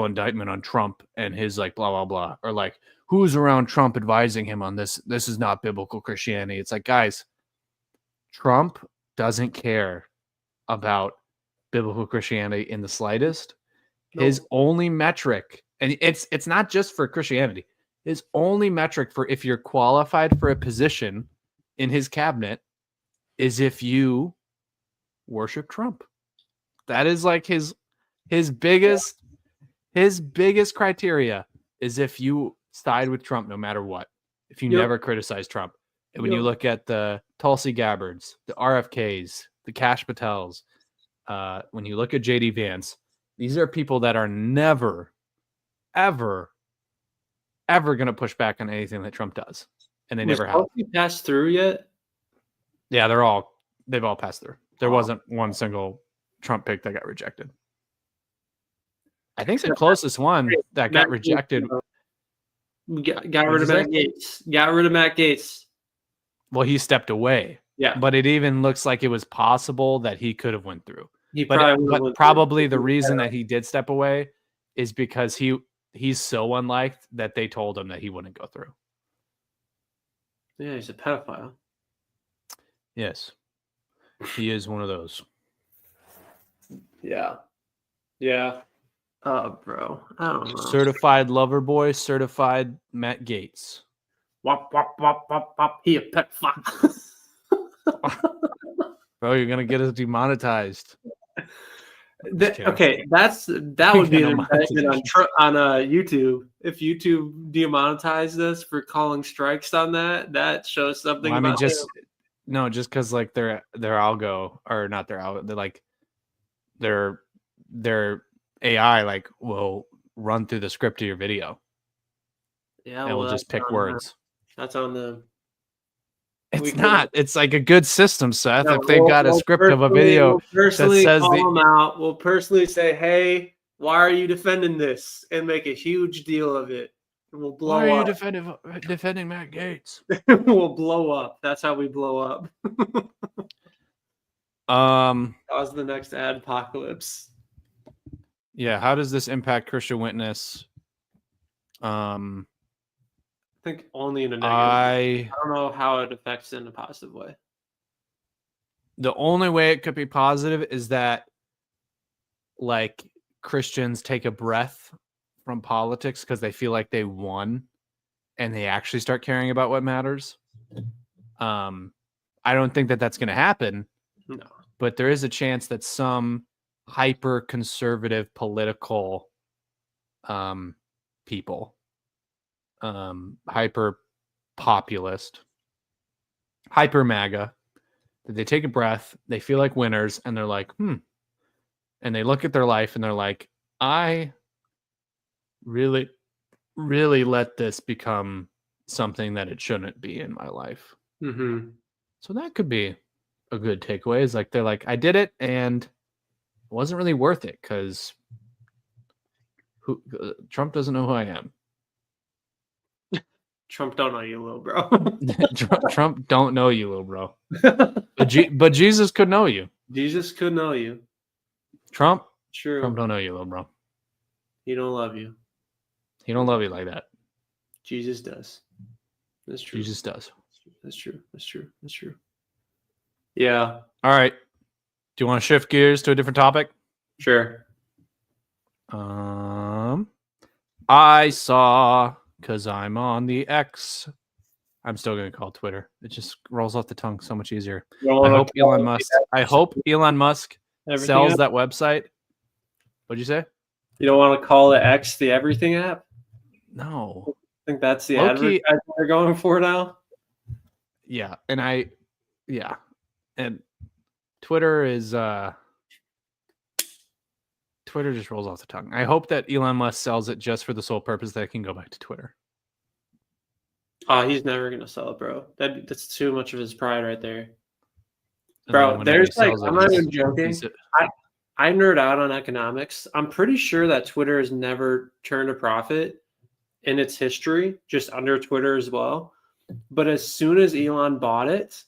indictment on Trump and his like blah blah blah, or like who's around Trump advising him on this. This is not biblical Christianity. It's like, guys, Trump doesn't care about biblical Christianity in the slightest. Nope. His only metric, and it's not just for Christianity, his only metric for if you're qualified for a position in his cabinet is if you worship Trump. That is like his biggest criteria is if you side with Trump no matter what, if you never criticize Trump. And when you look at the Tulsi Gabbards, the RFKs, the Kash Patels, when you look at JD Vance, these are people that are never, ever, ever going to push back on anything that Trump does. And they never have. Tulsi passed through yet? Yeah, they've all passed through. There wasn't one single Trump pick that got rejected. I think the closest one that got rejected. Got rid of Matt Gaetz. Got rid of Matt Gaetz. Well, he stepped away. Yeah. But it even looks like it was possible that he could have went through. He But probably the reason that he did step away is because he's so unliked that they told him that he wouldn't go through. Yeah, he's a pedophile. Yes. He is one of those. Yeah. Yeah. Oh, bro. I don't know. Certified lover boy, certified Matt Gaetz. Wop, wop, wop, wop, wop. He a pedophile. Bro, you're gonna get us demonetized. Okay, that would be an indictment on YouTube. If YouTube demonetized us for calling strikes on that shows something. Well, I mean, just because like their algo, or not their algo, they're like their AI like will run through the script of your video. Yeah, and we'll just pick words. That's on them. It's not. It's like a good system, Seth. If they've got a script of a video that says call them out, we'll personally say, "Hey, why are you defending this?" and make a huge deal of it. And we'll blow up. Why are you defending Matt Gaetz? We'll blow up. That's how we blow up. Cause the next adpocalypse. Yeah. How does this impact Christian witness? I think only in a negative way. I don't know how it affects it in a positive way. The only way it could be positive is that like Christians take a breath from politics because they feel like they won and they actually start caring about what matters. I don't think that that's going to happen. No. But there is a chance that some hyper conservative political people, hyper populist, hyper MAGA, that they take a breath, they feel like winners, and they're like, and they look at their life and they're like, I really, really let this become something that it shouldn't be in my life. Mm-hmm. So that could be a good takeaway. Is like they're like, I did it and it wasn't really worth it because Trump doesn't know who I am. Trump don't know you, little bro. Trump don't know you, little bro. But Jesus could know you. Jesus could know you. Trump don't know you, little bro. He don't love you. He don't love you like that. Jesus does. That's true. Jesus does. That's true. That's true. That's true. Yeah. All right. Do you want to shift gears to a different topic? Sure. I saw, because I'm on the X. I'm still going to call it Twitter. It just rolls off the tongue so much easier. I hope Elon Musk sells that website. What'd you say? You don't want to call it X the everything app? No. I think that's the advertising they're going for now. Yeah. And Twitter is Twitter just rolls off the tongue. I hope that Elon Musk sells it just for the sole purpose that it can go back to Twitter. He's never gonna sell it, bro. That's too much of his pride right there. Bro, there's like, I'm not even joking. I nerd out on economics. I'm pretty sure that Twitter has never turned a profit in its history, just under Twitter as well. But as soon as Elon bought it,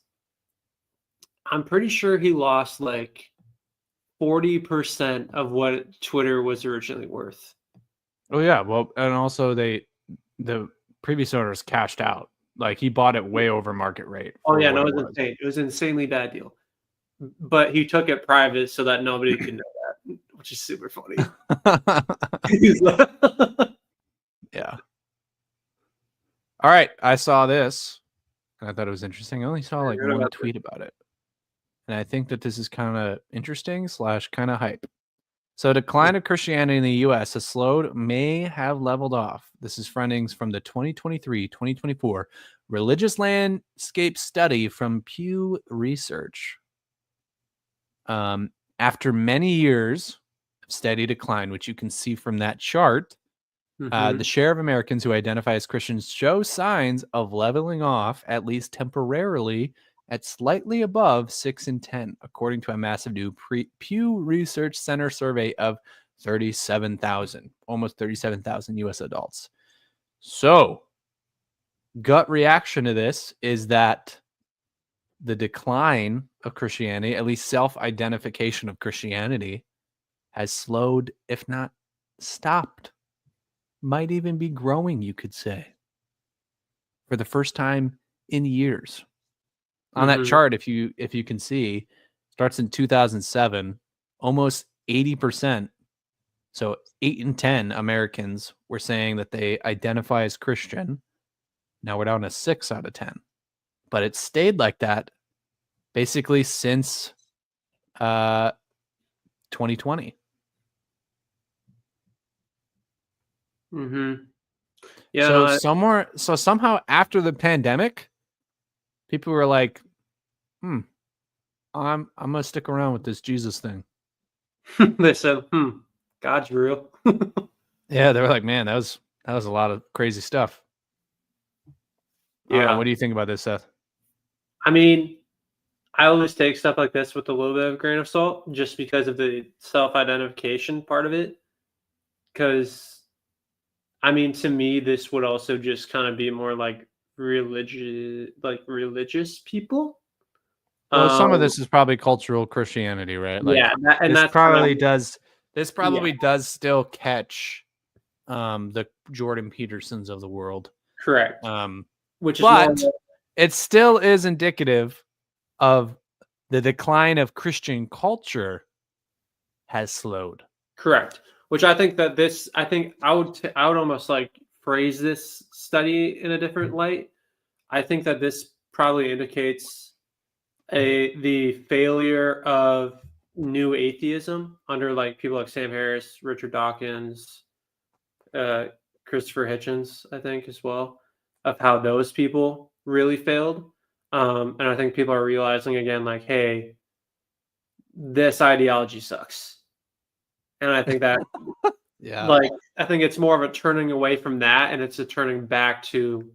I'm pretty sure he lost like 40% of what Twitter was originally worth. Oh yeah, well, and also the previous owners cashed out. Like he bought it way over market rate. Oh yeah, no, it was insane. It was an insanely bad deal. But he took it private so that nobody could know that, which is super funny. Yeah. All right, I saw this, and I thought it was interesting. I only saw like one tweet about it. And I think that this is kind of interesting / kind of hype. So decline of Christianity in the U.S. has slowed, may have leveled off. This is findings from the 2023-2024 Religious Landscape Study from Pew Research. After many years of steady decline, which you can see from that chart, the share of Americans who identify as Christians show signs of leveling off, at least temporarily, at slightly above 6 in 10, according to a massive new Pew Research Center survey of 37,000, almost 37,000 U.S. adults. So, gut reaction to this is that the decline of Christianity, at least self-identification of Christianity, has slowed, if not stopped. Might even be growing, you could say, for the first time in years. On that chart, if you can see, starts in 2007, almost 80%. So 8 in 10 Americans were saying that they identify as Christian. Now we're down to 6 out of 10. But it stayed like that basically since 2020. Yeah. So somehow after the pandemic, people were like, I'm gonna stick around with this Jesus thing. They said, God's real. Yeah, they were like, man, that was a lot of crazy stuff. I don't know. What do you think about this, Seth? I mean, I always take stuff like this with a little bit of a grain of salt, just because of the self-identification part of it. Because, I mean, to me, this would also just kind of be more like religious people. Well, some of this is probably cultural Christianity, right? Like, yeah, this that's probably kind of, does still catch the Jordan Petersons of the world. correct. Which is But more, it still is indicative of the decline of Christian culture has slowed. correct. Which I think that I think I would almost like phrase this study in a different light. I think that this probably indicates the failure of new atheism under like people like Sam Harris, Richard Dawkins, Christopher Hitchens, I think as well, of how those people really failed. And I think people are realizing again, like, hey, this ideology sucks. And I think that, like, I think it's more of a turning away from that, and it's a turning back to,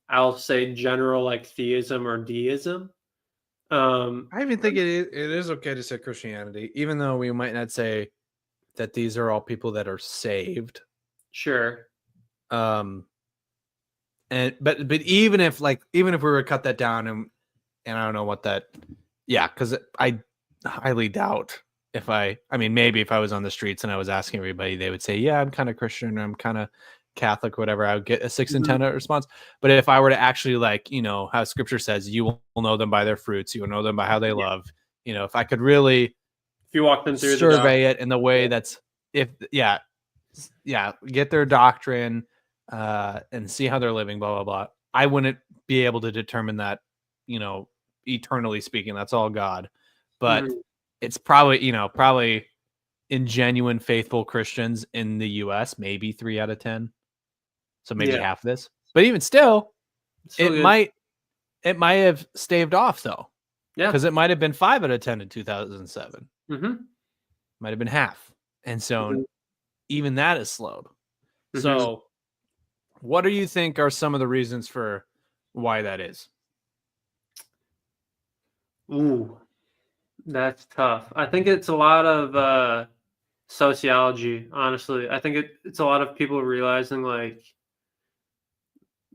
I'll say, general like theism or deism. I even think it is okay to say Christianity, even though we might not say that these are all people that are saved. Sure. But even if we were to cut that down and I don't know what that, because I highly doubt maybe if I was on the streets and I was asking everybody, they would say, yeah, I'm kind of Christian, or I'm kind of Catholic, whatever. I would get a 6 in 10 response. But if I were to actually, like, how Scripture says, you will know them by their fruits, you will know them by how they love. If I could really, if you walk them through survey it in the way that's, get their doctrine and see how they're living, blah blah blah, I wouldn't be able to determine that, eternally speaking, that's all God. But it's probably in genuine faithful Christians in the US, maybe 3 out of 10. So maybe half this. But even still, it might have staved off though. Yeah. Because it might have been 5 out of 10 in 2007. Might have been half. And so even that is slowed. So what do you think are some of the reasons for why that is? Ooh, that's tough. I think it's a lot of sociology, honestly. I think it's a lot of people realizing like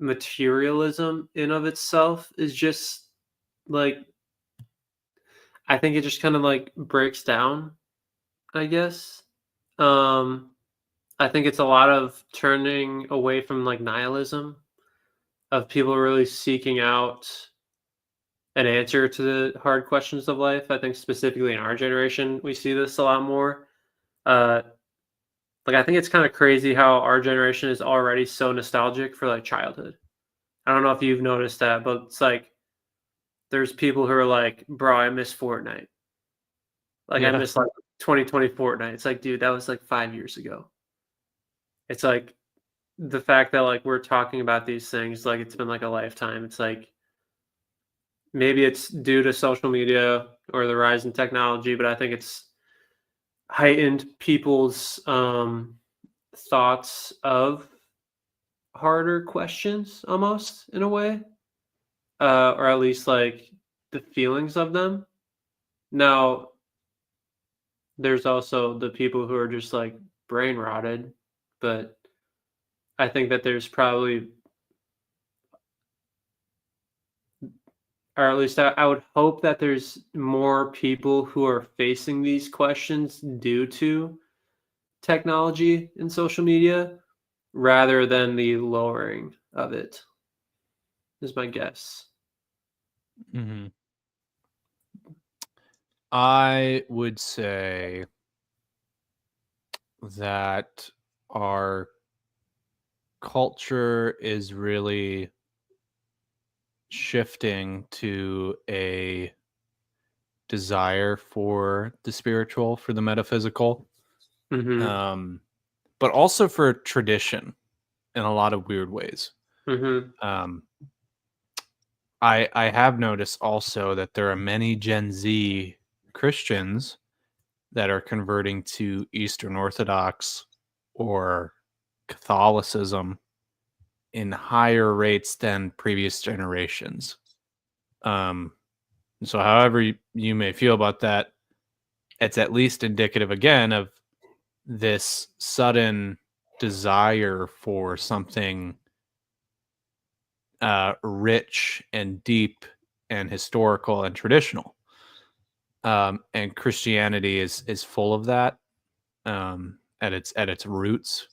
materialism in of itself is just like, I think it just kind of like breaks down, I guess. I think it's a lot of turning away from like nihilism, of people really seeking out an answer to the hard questions of life. I think specifically in our generation, we see this a lot more. Like, I think it's kind of crazy how our generation is already so nostalgic for like childhood. I don't know if you've noticed that, but it's like there's people who are like, bro, I miss Fortnite. Like, I miss like 2020 Fortnite. It's like, dude, that was like 5 years ago. It's like the fact that like we're talking about these things like it's been like a lifetime. It's like maybe it's due to social media or the rise in technology, but I think it's heightened people's thoughts of harder questions almost in a way, or at least like the feelings of them. Now, there's also the people who are just like brain rotted, but I think that there's probably, or at least I would hope that there's more people who are facing these questions due to technology and social media rather than the lowering of it, is my guess. Mm-hmm. I would say that our culture is really shifting to a desire for the spiritual, for the metaphysical, Mm-hmm. but also for tradition in a lot of weird ways. Mm-hmm. Um, I have noticed also that there are many Gen Z Christians that are converting to Eastern Orthodox or Catholicism in higher rates than previous generations. Um, so, however you may feel about that, it's at least indicative again of this sudden desire for something rich and deep and historical and traditional. And Christianity is full of that at its roots.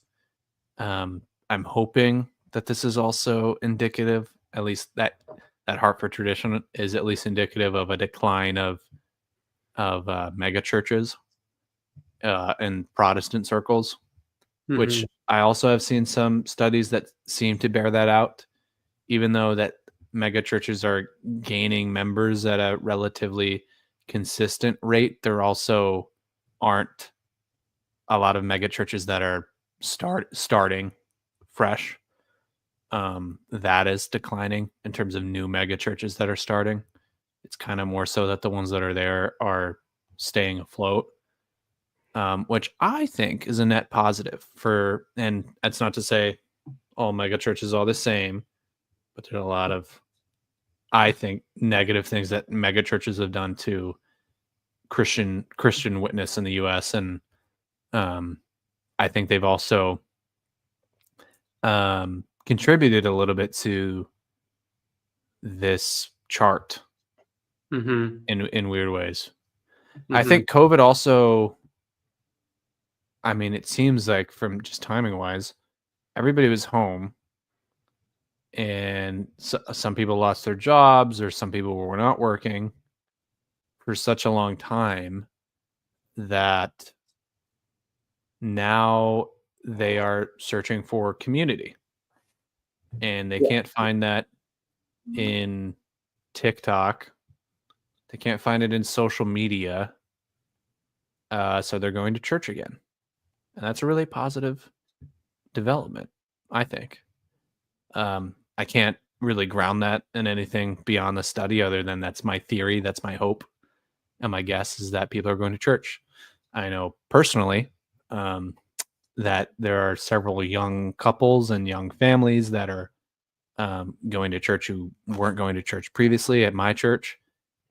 I'm hoping that this is also indicative, at least that heart for tradition is at least indicative of a decline of mega churches in Protestant circles, Mm-hmm. which I also have seen some studies that seem to bear that out. Even though that mega churches are gaining members at a relatively consistent rate, there also aren't a lot of mega churches that are starting fresh. That is declining in terms of new mega churches that are starting. It's kind of more so that the ones that are there are staying afloat, which I think is a net positive for. And that's not to say all mega churches are the same, but there's a lot of, I think, negative things that mega churches have done to Christian witness in the U.S. And um, I think they've also contributed a little bit to this chart Mm-hmm. in weird ways. I Mm-hmm. think COVID also, I mean, it seems like from just timing wise, everybody was home and some people lost their jobs or some people were not working for such a long time that now they are searching for community and they can't find that in TikTok. They can't find it in social media. So they're going to church again. And that's a really positive development, I think. I can't really ground that in anything beyond the study other than that's my theory, that's my hope. And my guess is that people are going to church. I know personally that there are several young couples and young families that are going to church who weren't going to church previously at my church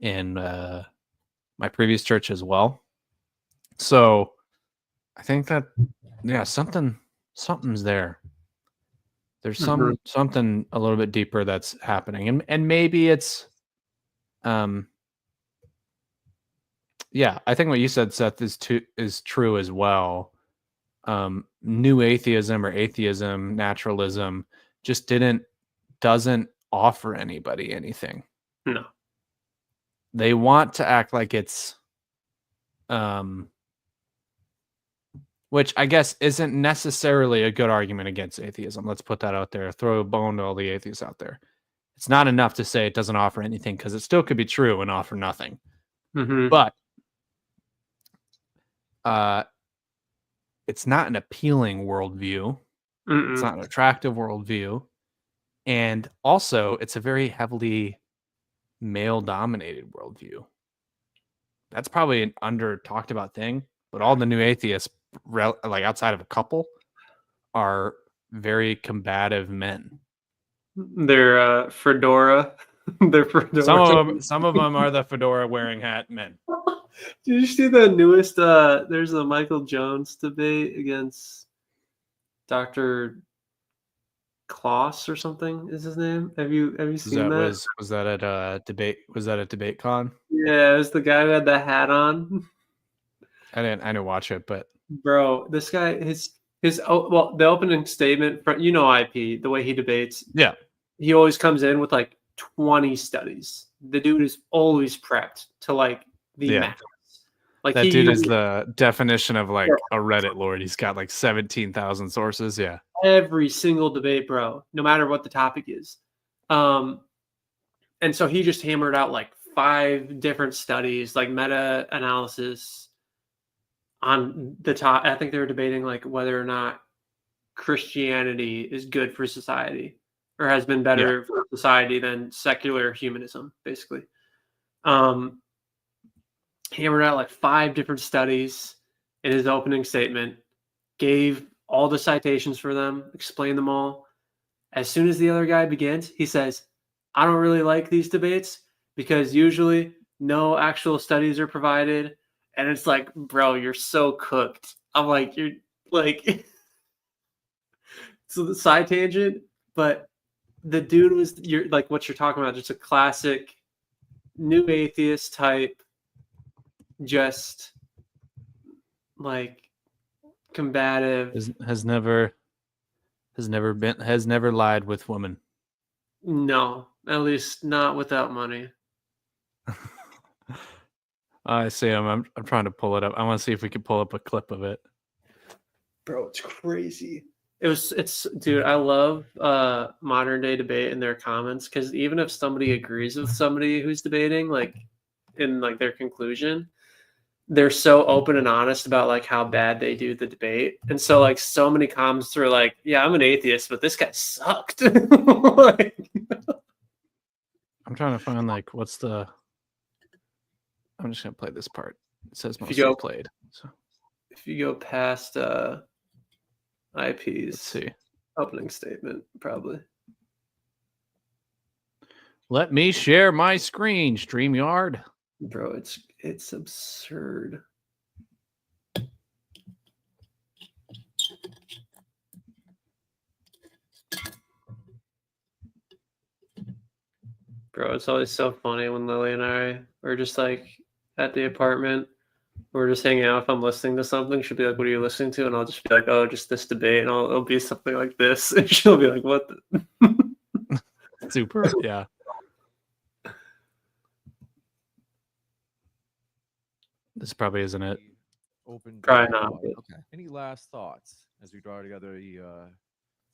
and my previous church as well. So I think that yeah, something's there. There's Mm-hmm. something a little bit deeper that's happening, and maybe it's um yeah. I think what you said, Seth, is true as well. New atheism or atheism, naturalism, just doesn't offer anybody anything. No. They want to act like it's um which I guess isn't necessarily a good argument against atheism. Let's put that out there. Throw a bone to all the atheists out there. It's not enough to say it doesn't offer anything because it still could be true and offer nothing. Mm-hmm. But uh, it's not an appealing worldview. It's Mm-mm. not an attractive worldview. And also, it's a very heavily male dominated worldview. That's probably an under talked about thing. But all the new atheists, like outside of a couple, are very combative men. Their fedora. Their fedora. Some of them are the fedora wearing hat men. Did you see the newest? There's a Michael Jones debate against Dr. Klaus or something is his name. Have you seen that? Was that at a debate? Was that at debate con? Yeah, it was the guy who had the hat on. I didn't watch it, but Bro, this guy, the opening statement from IP, the way he debates, yeah, he always comes in with like 20 studies. The dude is always prepped to like the Yeah. max. Like that dude is the definition of like a Reddit lord. He's got like 17,000 sources. Yeah. every single debate, bro, no matter what the topic is. And so he just hammered out like 5 different studies, like meta-analysis on the top. I think they were debating like whether or not Christianity is good for society or has been better for society than secular humanism, basically. Hammered out like 5 different studies in his opening statement, gave all the citations for them, explained them all. As soon as the other guy begins, he says, I don't really like these debates because usually no actual studies are provided. And it's like, bro, you're so cooked. I'm like, you're like, so the side tangent, but the dude was, you're like what you're talking about, just a classic new atheist type, just like combative. Has never lied with women. No, at least not without money. I see him. I'm trying to pull it up. I want to see if we can pull up a clip of it. Bro, it's crazy. It's dude, I love modern day debate in their comments, because even if somebody agrees with somebody who's debating, like in like their conclusion, they're so open and honest about like how bad they do the debate. And so like so many comments are like, yeah, I'm an atheist, but this guy sucked. Like, I'm trying to find like what's the. I'm just gonna play this part. It says mostly played. So if you go past IP's let's see. Opening statement, probably. Let me share my screen, StreamYard. Bro, it's absurd. Bro, it's always so funny when Lily and I are just like at the apartment. We're just hanging out. If I'm listening to something, she'll be like, "What are you listening to?" And I'll just be like, "Oh, just this debate." And it'll be something like this, and she'll be like, "What?" Super, yeah. This probably isn't it. Open. Probably not. Okay. Any last thoughts as we draw together the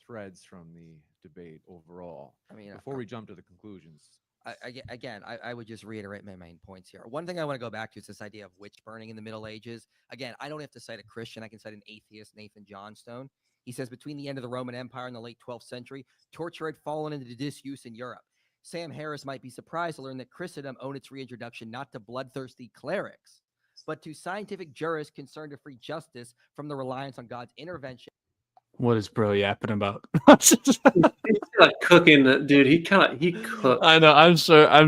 threads from the debate overall? I mean, before we jump to the conclusions. I would just reiterate my main points here. One thing I want to go back to is this idea of witch burning in the Middle Ages. Again, I don't have to cite a Christian. I can cite an atheist, Nathan Johnstone. He says between the end of the Roman Empire in the late 12th century, torture had fallen into disuse in Europe. Sam Harris might be surprised to learn that Christendom owed its reintroduction not to bloodthirsty clerics, but to scientific jurists concerned to free justice from the reliance on God's intervention. What is bro yapping about? He's like cooking, dude. He cooked. I know. I'm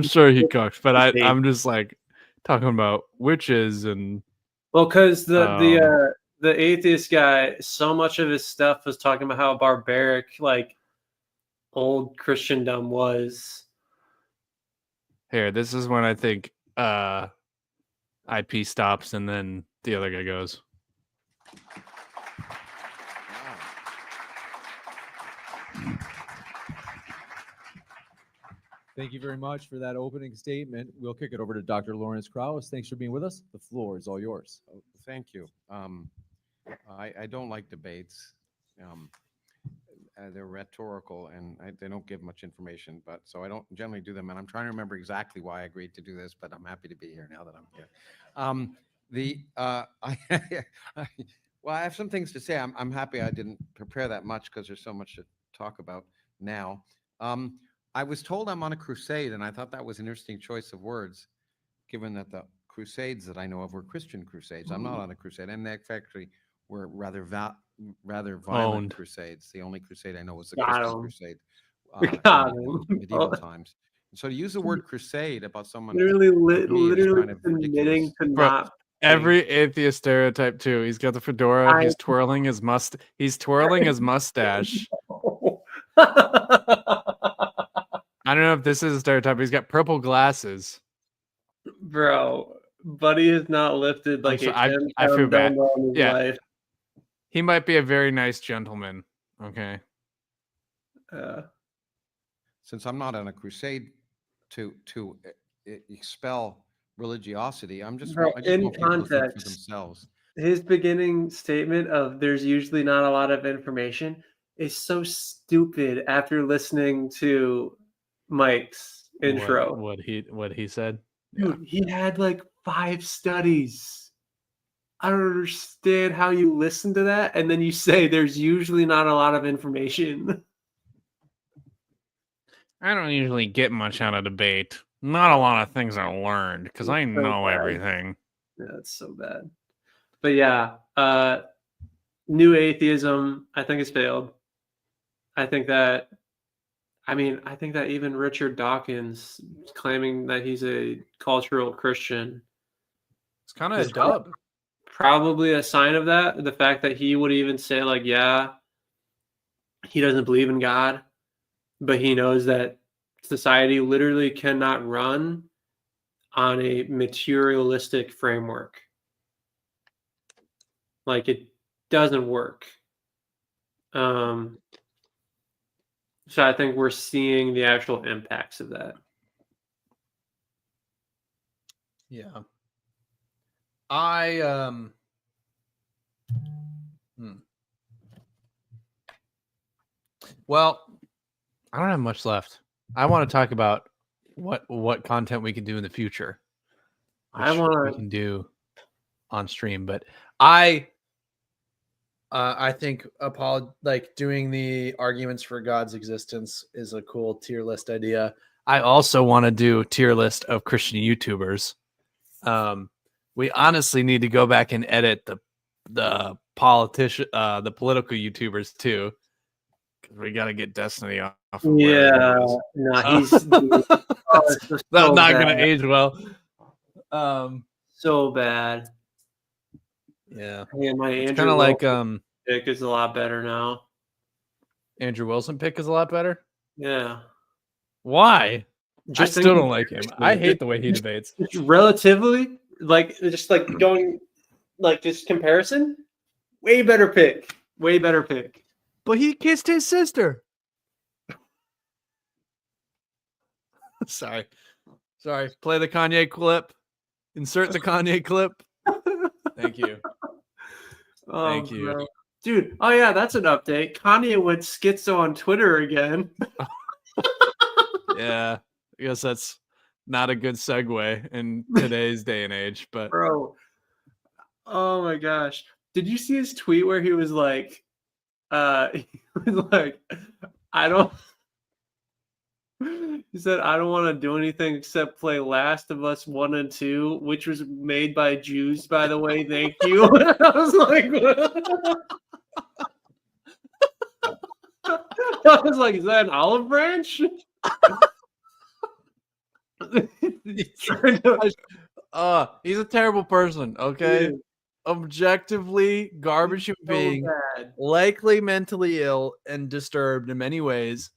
sure he cooked, but I'm just like talking about witches and. Well, because the atheist guy, so much of his stuff was talking about how barbaric like old Christendom was. Here, this is when I think IP stops and then the other guy goes. Thank you very much for that opening statement. We'll kick it over to Dr. Lawrence Krauss. Thanks for being with us. The floor is all yours. Oh, thank you. I don't like debates. They're rhetorical and they don't give much information, but so I don't generally do them. And I'm trying to remember exactly why I agreed to do this, but I'm happy to be here now that I'm here. Well, I have some things to say. I'm happy I didn't prepare that much because there's so much to talk about now. I was told I'm on a crusade, and I thought that was an interesting choice of words, given that the crusades that I know of were Christian crusades. I'm not on a crusade, and they actually were rather violent crusades. The only crusade I know was the Christian crusade in medieval times. And so to use the word crusade about someone literally kind of admitting to not. Every atheist stereotype too. He's got the fedora. He's twirling his mustache. I don't know if this is a stereotype. He's got purple glasses. Bro, Buddy has not lifted like a I 10-pound feel bad. dumbbell in his Yeah. life. He might be a very nice gentleman. Okay. Since I'm not on a crusade to expel religiosity, I just Bro, want in people to think for context, themselves. his beginning statement of "there's usually not a lot of information" is so stupid after listening to Mike's intro. What he said. Dude, he had like 5 studies. I don't understand how you listen to that and then you say there's usually not a lot of information. I don't usually get much out of debate. Not a lot of things I learned because I know everything. Yeah, it's so bad. But yeah, new atheism, I think, has failed. I think that even Richard Dawkins claiming that he's a cultural Christian. It's kind of a dub. Probably a sign of that. The fact that he would even say, like, yeah, he doesn't believe in God, but he knows that society literally cannot run on a materialistic framework. Like, it doesn't work. So I think we're seeing the actual impacts of that. Yeah. Well, I don't have much left. I want to talk about what content we can do in the future. We can do on stream, but I think doing the arguments for God's existence is a cool tier list idea. I also want to do a tier list of Christian YouTubers. We honestly need to go back and edit the political YouTubers too, because we got to get Destiny off. Of yeah, no, he's that's not going to age well. So bad. Yeah, and my it's Andrew kind of like pick is a lot better now. Andrew Wilson pick is a lot better. Yeah. Why? I still don't like him. I hate the way he debates. Relatively, just going this comparison, way better pick. Way better pick. But he kissed his sister. Sorry. Play the Kanye clip. Insert the Kanye clip. Thank you. Thank you. Bro. Dude, oh yeah, that's an update. Kanye went schizo on Twitter again. Yeah, I guess that's not a good segue in today's day and age, but bro, oh my gosh. Did you see his tweet where he was like, he said, I don't want to do anything except play Last of Us 1 and 2, which was made by Jews, by the way. Thank you. I was like, is that an olive branch? He's a terrible person, okay? Dude. Objectively garbage human being, likely mentally ill and disturbed in many ways,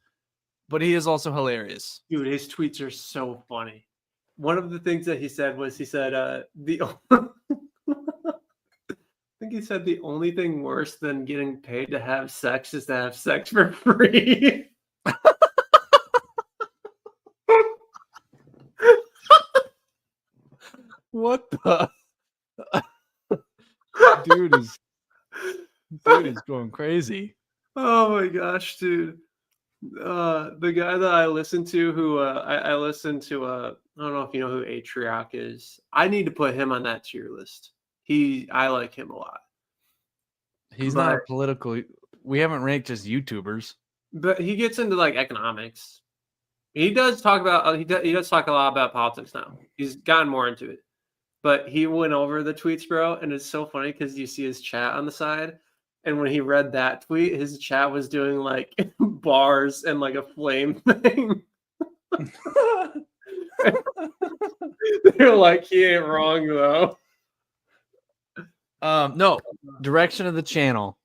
but he is also hilarious. Dude, his tweets are so funny. One of the things that he said was, I think he said the only thing worse than getting paid to have sex is to have sex for free. What the? Dude is going crazy. Oh my gosh, dude. The guy that I listen to, who I listen to, I don't know if you know who Atrioc is. I need to put him on that tier list. I like him a lot. He's not a political. We haven't ranked just YouTubers, but he gets into economics. He does talk about. He does talk a lot about politics now. He's gotten more into it. But he went over the tweets, bro, and it's so funny because you see his chat on the side. And when he read that tweet, his chat was doing bars and a flame thing. They're like, he ain't wrong though. No, direction of the channel.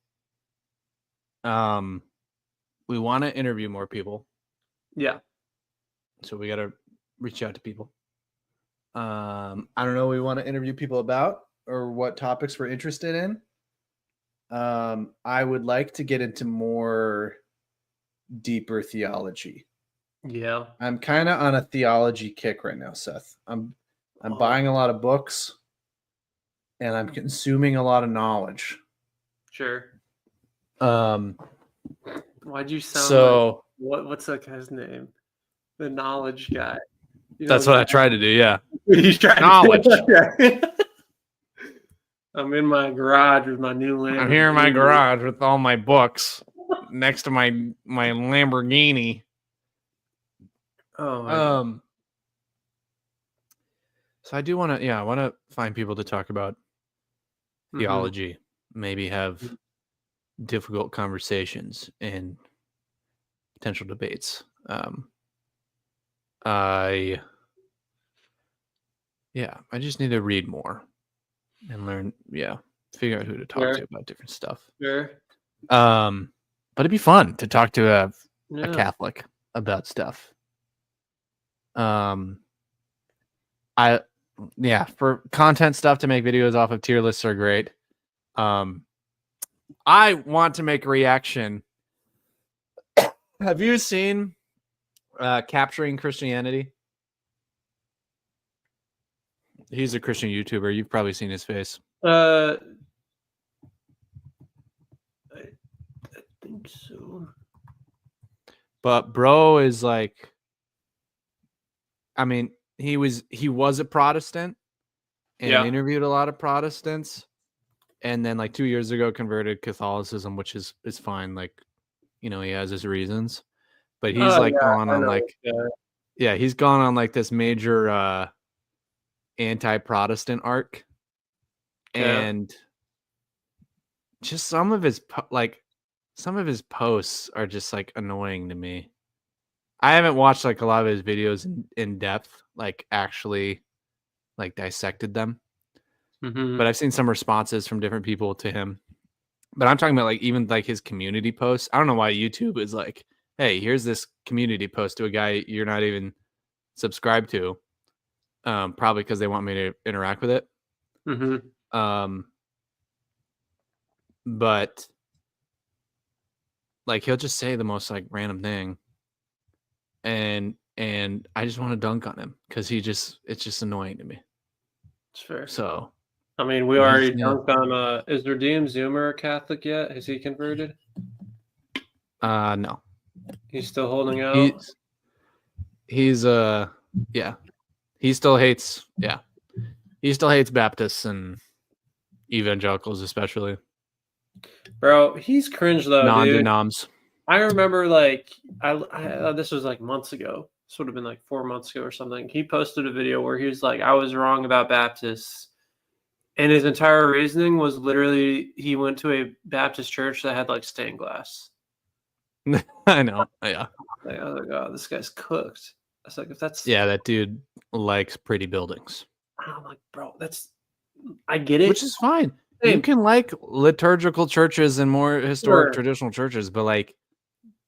we want to interview more people. Yeah. So we got to reach out to people. I don't know what we want to interview people about or what topics we're interested in. I would like to get into more deeper theology. Yeah. I'm kind of on a theology kick right now, Seth. I'm buying a lot of books and I'm consuming a lot of knowledge. Sure. Um, Why'd you sound so like what's that guy's name? The knowledge guy. You that's what I tried to do. Yeah. He's trying Knowledge. I'm in my garage with my new Lamborghini. I'm here in my garage with all my books next to my Lamborghini. Oh, so I do want to, I want to find people to talk about theology, maybe have difficult conversations and potential debates. I just need to read more and learn, figure out who to talk to about different stuff. Sure. But it'd be fun to talk to a Catholic about stuff. For content stuff to make videos off of tier lists are great. I want to make a reaction. Have you seen Capturing Christianity? He's a Christian YouTuber. You've probably seen his face. I think so. But bro is like, I mean, he was a Protestant and interviewed a lot of Protestants, and then like 2 years ago converted Catholicism, which is fine. Like, he has his reasons, but he's gone on like, he's gone on like this major anti-Protestant arc, and just some of his posts are just like annoying to me. I haven't watched like a lot of his videos in depth, like actually like dissected them. But I've seen some responses from different people to him. But I'm talking about like even like his community posts. I don't know why YouTube is like, hey, here's this community post to a guy you're not even subscribed to. Probably because they want me to interact with it. But like he'll just say the most like random thing. And I just want to dunk on him because it's just annoying to me. It's fair. So, I mean, we already dunked on. Is Redeem Zoomer a Catholic yet? Has he converted? No. He's still holding out. He still hates. Yeah, he still hates Baptists and evangelicals, especially. Bro, he's cringe though, Non-denoms. I remember like this was like months ago. This would have been like 4 months ago or something. He posted a video where he was like, I was wrong about Baptists. And his entire reasoning was literally he went to a Baptist church that had like stained glass. I know. Yeah. Like, I was like, oh, this guy's cooked. I was like, if that's that dude likes pretty buildings. I'm like, bro, I get it. Which is fine. You can like liturgical churches and more historic traditional churches, but like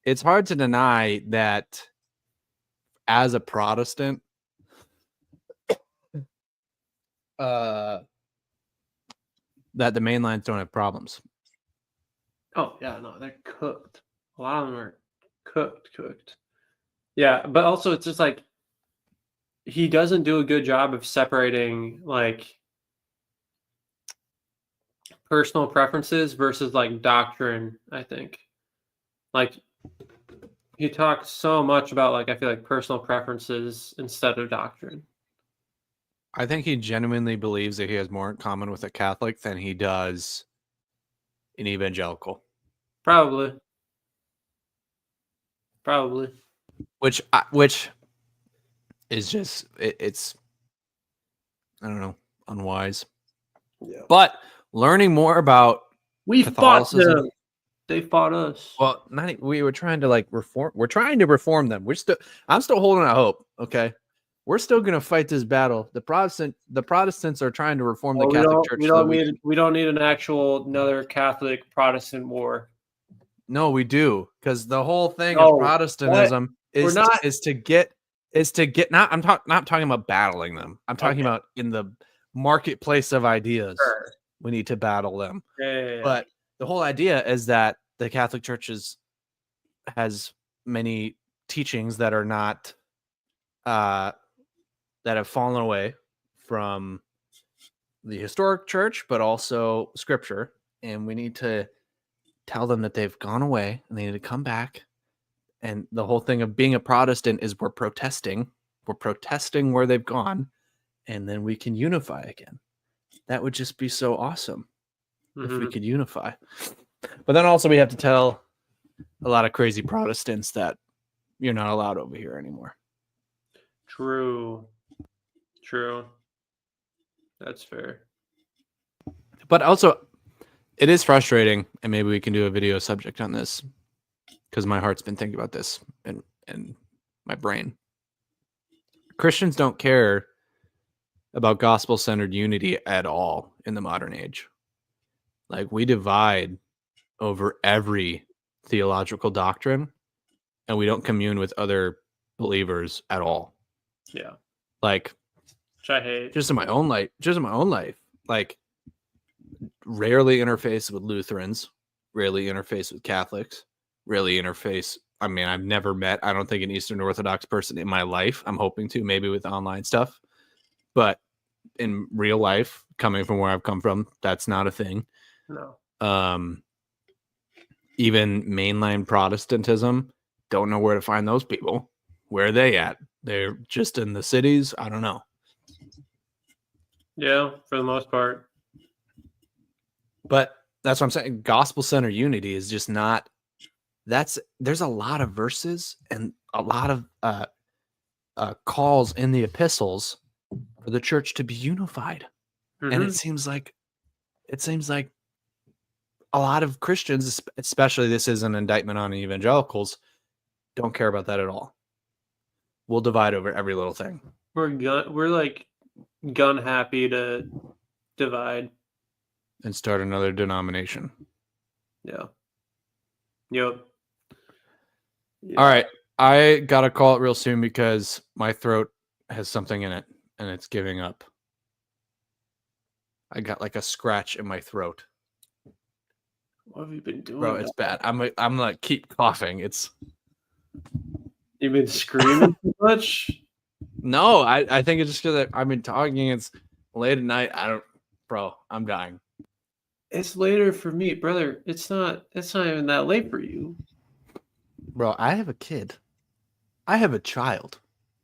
it's hard to deny that as a Protestant, that the main lines don't have problems. Oh yeah, no, they're cooked. A lot of them are cooked. Yeah, but also it's just like he doesn't do a good job of separating like personal preferences versus like doctrine. I think like he talks so much about like I feel like personal preferences instead of doctrine. I think he genuinely believes that he has more in common with a Catholic than he does an evangelical. Probably. Which is just it's I don't know, unwise. Yeah. But learning more about we fought them. They fought us. Well, we were trying to like reform. We're trying to reform them. I'm still holding out hope. Okay, we're still gonna fight this battle. The Protestants are trying to reform the Catholic Church. We don't need an actual another Catholic Protestant war. No, we do, because the whole thing No, of Protestantism is not- to get not not talking about battling them. I'm talking Okay. about in the marketplace of ideas. Sure. We need to battle them. Yeah. But the whole idea is that the Catholic Church has many teachings that are not that have fallen away from the historic church, but also scripture, and we need to tell them that they've gone away and they need to come back. And the whole thing of being a Protestant is we're protesting where they've gone, and then we can unify again. That would just be so awesome if we could unify. But then also we have to tell a lot of crazy Protestants that you're not allowed over here anymore. True. That's fair. But also, it is frustrating, and maybe we can do a video subject on this, because my heart's been thinking about this and my brain. Christians don't care about gospel-centered unity at all in the modern age. Like, we divide over every theological doctrine, and we don't commune with other believers at all. Yeah. Like, which I hate. Just in my own life, like, rarely interface with Lutherans, rarely interface with Catholics, rarely interface. I mean, I've never met, I don't think, an Eastern Orthodox person in my life. I'm hoping to, maybe with online stuff. But in real life, coming from where I've come from, that's not a thing. No. Even mainline Protestantism, don't know where to find those people. Where are they at? They're just in the cities. I don't know. Yeah, for the most part. But that's what I'm saying. Gospel-centered unity is just not. There's a lot of verses and a lot of calls in the epistles for the church to be unified, and it seems like a lot of Christians, especially, this is an indictment on evangelicals, don't care about that at all. We'll divide over every little thing. We're like gun happy to divide and start another denomination. Yeah. Yep. All right. I got to call it real soon because my throat has something in it and it's giving up. I got like a scratch in my throat. What have you been doing? Bro, it's bad. I'm like keep coughing. You've been screaming too much? No, I think it's just because I've been talking. It's late at night. Bro, I'm dying. It's later for me, brother. It's not even that late for you. Bro, I have a kid. I have a child.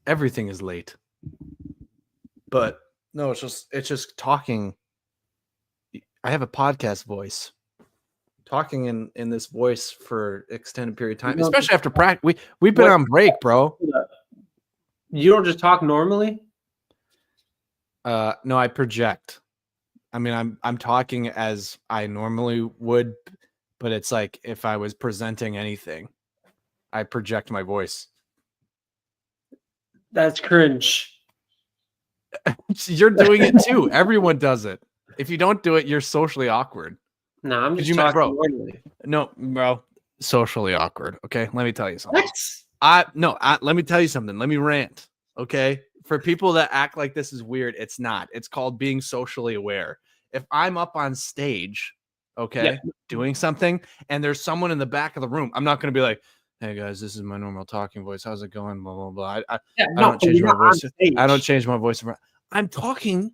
Everything is late. But no, it's just talking. I have a podcast voice. Talking in this voice for extended period of time, especially after practice. We've been on break, bro. You don't just talk normally? No, I project. I mean, I'm talking as I normally would, but it's like if I was presenting anything, I project my voice. That's cringe. You're doing it too. Everyone does it. If you don't do it, you're socially awkward. No, I'm just talking normally. No, bro, socially awkward. Okay, let me tell you something. Let me tell you something. Let me rant. Okay, for people that act like this is weird, it's not. It's called being socially aware. If I'm up on stage, doing something, and there's someone in the back of the room, I'm not going to be like, "Hey guys, this is my normal talking voice. How's it going?" Blah blah blah. I don't change my voice. I don't change my voice. I'm talking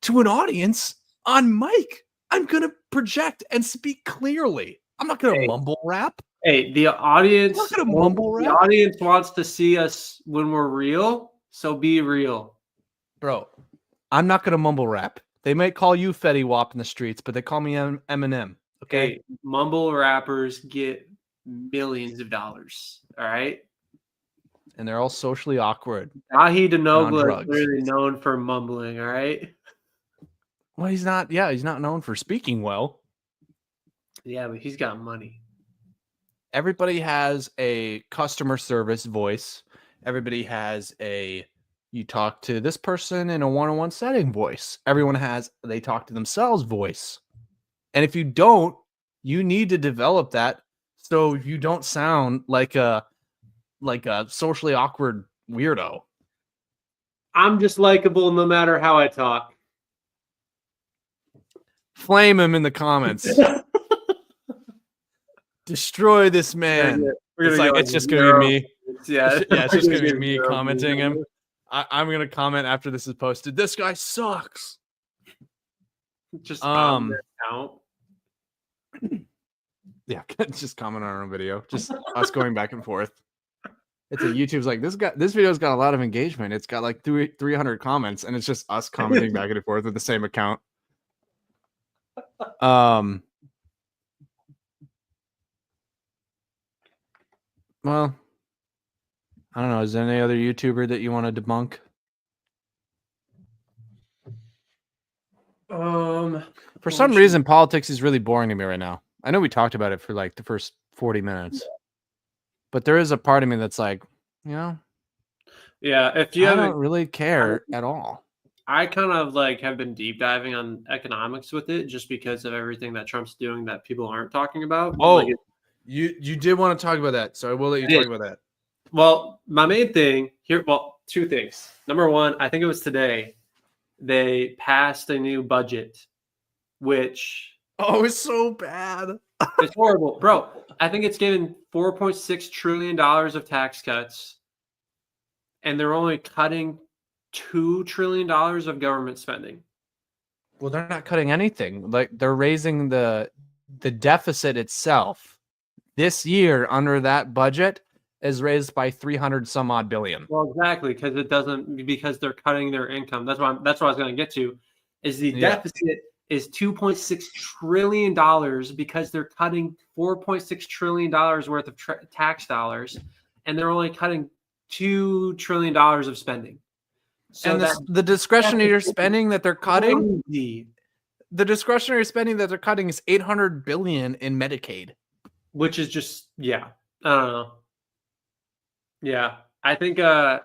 to an audience on mic. I'm going to project and speak clearly. I'm not going to mumble rap. Hey, the audience. I'm not going to mumble rap. The audience wants to see us when we're real, so be real, bro. I'm not going to mumble rap. They might call you Fetty Wap in the streets, but they call me Eminem. Okay, hey, mumble rappers get millions of dollars. All right, and they're all socially awkward. Ahi Denogla is really known for mumbling. All right. Well, he's not. Yeah, he's not known for speaking well. Yeah, but he's got money. Everybody has a customer service voice. Everybody has you talk to this person in a one-on-one setting voice. Everyone has they talk to themselves voice. And if you don't, you need to develop that so you don't sound like a socially awkward weirdo. I'm just likable no matter how I talk. Flame him in the comments. Destroy this man. It's just gonna be me. Yeah, It's just gonna be me commenting him. I'm gonna comment after this is posted. This guy sucks. Just on their account. Yeah, just comment on our own video. Just us going back and forth. It's a YouTube's like this video's got a lot of engagement. It's got like 300 comments, and it's just us commenting back and forth with the same account. Well, I don't know. Is there any other YouTuber that you want to debunk? For some reason, politics is really boring to me right now. I know we talked about it for like the first 40 minutes, but there is a part of me that's like, yeah, if you I don't really care at all. I kind of like have been deep diving on economics with it just because of everything that Trump's doing that people aren't talking about. Oh, like you did want to talk about that, so I will let you talk about that. Well, my main thing here, two things. Number one, I think it was today, they passed a new budget, which it's so bad. It's horrible, bro. I think it's given $4.6 trillion of tax cuts, and they're only cutting $2 trillion of government spending. Well, they're not cutting anything. Like they're raising the deficit itself this year under that budget is raised by 300 some odd billion. Well, exactly, because they're cutting their income. That's what I was going to get to. Is the deficit is $2.6 trillion because they're cutting $4.6 trillion worth of tax dollars, and they're only cutting $2 trillion of spending. So and the discretionary spending that they're cutting, the discretionary spending that they're cutting is $800 billion in Medicaid, which is just I don't know. Yeah, I think I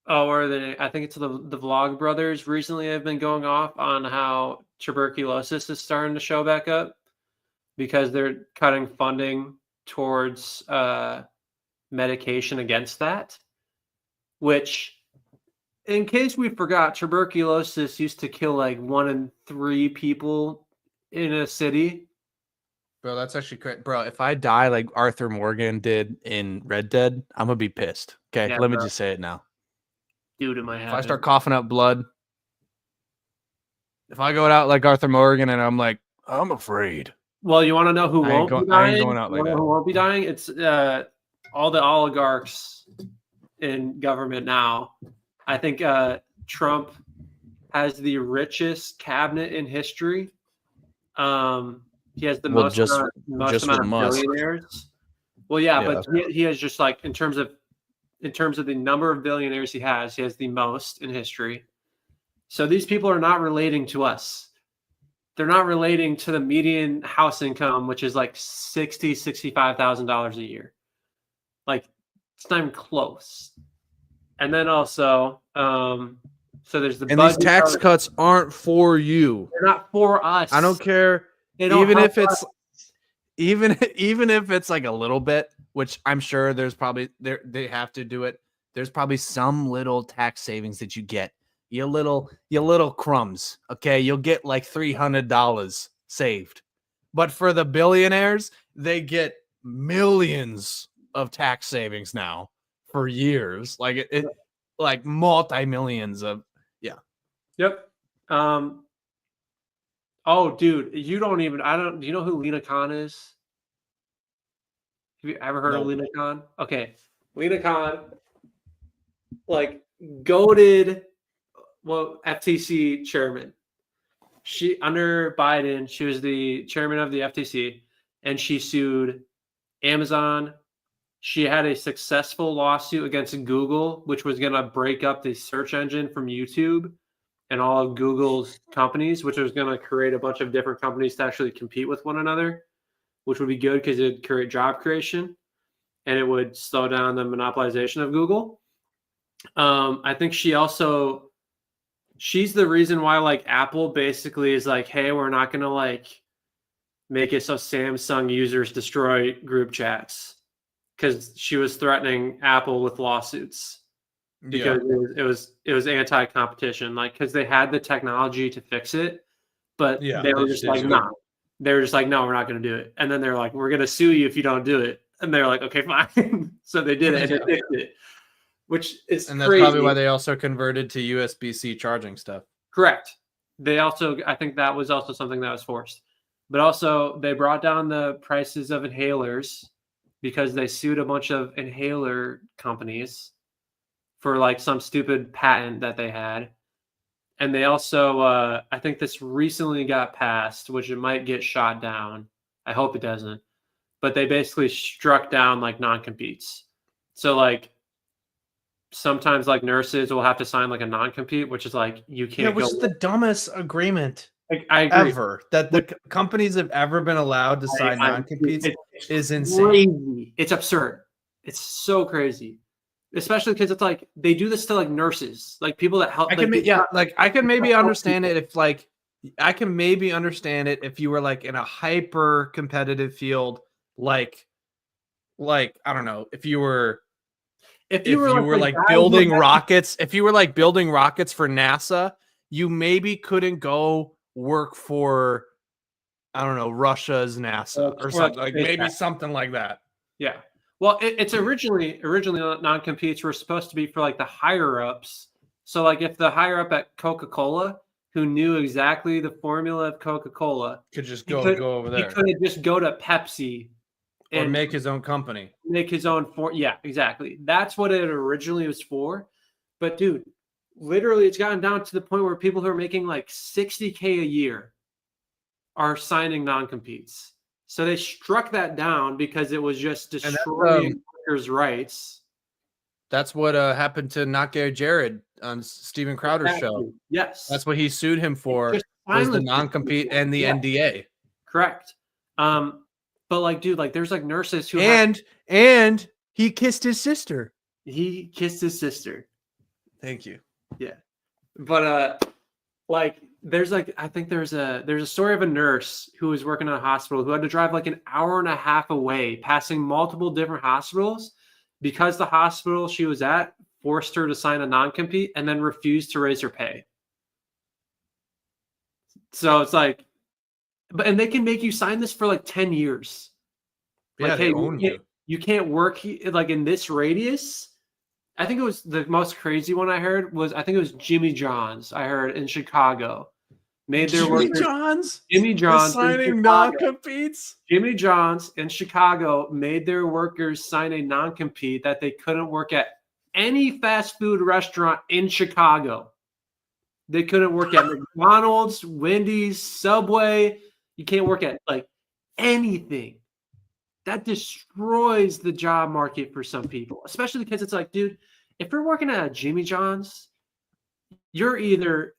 think it's the Vlog Brothers recently have been going off on how tuberculosis is starting to show back up because they're cutting funding towards medication against that, which, in case we forgot, tuberculosis used to kill like 1 in 3 people in a city. Bro, that's actually great. Bro, if I die like Arthur Morgan did in Red Dead, I'm going to be pissed. Okay, let me just say it now. Dude, am I If I start coughing up blood, if I go out like Arthur Morgan and I'm like, I'm afraid. Well, you want to know who won't be dying? I ain't going out like that. Who won't be dying? It's all the oligarchs in government now. I think Trump has the richest cabinet in history. He has the most amount of billionaires. Well, yeah, but he has just like in terms of the number of billionaires he has the most in history. So these people are not relating to us. They're not relating to the median house income, which is like $65,000 a year. Like it's not even close. And then also, so there's the these tax cuts aren't for you. They're not for us. I don't care. Even if it's like a little bit, which I'm sure there's probably they have to do it. There's probably some little tax savings that you get. You little crumbs. Okay, you'll get like $300 saved. But for the billionaires, they get millions of tax savings now for years. Like it like multi-millions of Yep. Oh, dude, do you know who Lena Khan is? Have you ever heard of Lena Khan? Okay. Lena Khan, like, goated, FTC chairman. She, under Biden, she was the chairman of the FTC, and she sued Amazon. She had a successful lawsuit against Google, which was going to break up the search engine from YouTube and all of Google's companies, which was going to create a bunch of different companies to actually compete with one another, which would be good because it would create job creation and it would slow down the monopolization of Google. I think she's the reason why like Apple basically is like, hey, we're not going to like make it so Samsung users destroy group chats because she was threatening Apple with lawsuits because it was anti-competition, like because they had the technology to fix it, but Yeah, they were they just just like, didn't do it. no. They were just like, no, we're not going to do it. And then they're like, we're going to sue you if you don't do it. And they're like, okay, fine. So they did it and they fixed it, which is And that's crazy. probably why they also converted to USB-C charging stuff. Correct. They also, I think that was also something that was forced. But also, they brought down the prices of inhalers because they sued a bunch of inhaler companies for like some stupid patent that they had. And they also, I think this recently got passed, which it might get shot down. I hope it doesn't. But they basically struck down like non-competes. So like sometimes like nurses will have to sign like a non-compete, which is like you can't which go. is the dumbest agreement I agree. ever that the companies have ever been allowed to sign non-competes is insane. Crazy. It's absurd. It's so crazy. Especially because it's like they do this to like nurses, like people that help. I can I can maybe understand it if like I can maybe understand it if you were like in a hyper competitive field, like I don't know, if you were like building rockets, if you were like building rockets for NASA, you maybe couldn't go work for, I don't know, Russia's NASA or something like maybe something like that. Yeah. Well, it's originally non-competes were supposed to be for like the higher ups. So like if the higher up at Coca-Cola who knew exactly the formula of Coca-Cola could just go over there. He could just go to Pepsi and make his own company. Make his own yeah, exactly. That's what it originally was for. But dude, literally it's gotten down to the point where people who are making like $60K a year are signing non-competes. So they struck that down because it was just destroying workers' rights. That's what happened to Not Gary Jared on Steven Crowder's show. Yes. That's what he sued him for, was the non-compete and the NDA. Correct. But like, dude, like there's like nurses who and he kissed his sister. He kissed his sister. Thank you. Yeah. But like there's like I think there's a story of a nurse who was working in a hospital who had to drive like an hour and a half away, passing multiple different hospitals because the hospital she was at forced her to sign a non-compete and then refused to raise her pay. So it's like, and they can make you sign this for like 10 years. Yeah, like, they hey, own you. You can't work like in this radius. I think it was the most crazy one I heard was I think it was Jimmy John's. I heard in Chicago made their Jimmy John's signing non-competes. Jimmy John's in Chicago made their workers sign a non-compete that they couldn't work at any fast food restaurant in Chicago. They couldn't work at McDonald's, Wendy's, Subway. You can't work at like anything. That destroys the job market for some people, especially because it's like, dude, if you're working at a Jimmy John's, you're either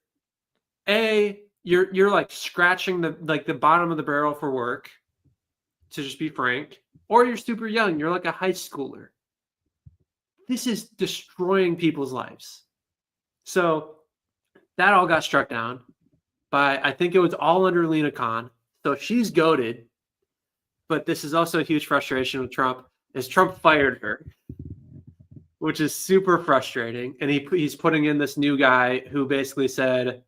you're like scratching the bottom of the barrel for work, to just be frank, or you're super young. You're like a high schooler. This is destroying people's lives. So that all got struck down by, I think it was all under Lena Khan. So she's goated. But this is also a huge frustration with Trump, is Trump fired her, which is super frustrating. And he's putting in this new guy who basically said,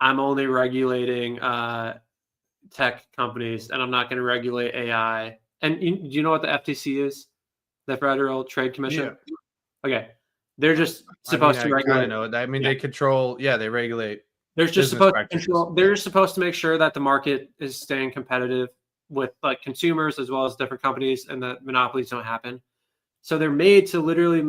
I'm only regulating tech companies and I'm not going to regulate AI. And do you know what the FTC is? The Federal Trade Commission? Yeah. Okay. They're just supposed to regulate. I know. I mean, they control, they regulate. They're just supposed to control. They're supposed to make sure that the market is staying competitive with like consumers as well as different companies, and the monopolies don't happen. So they're made to literally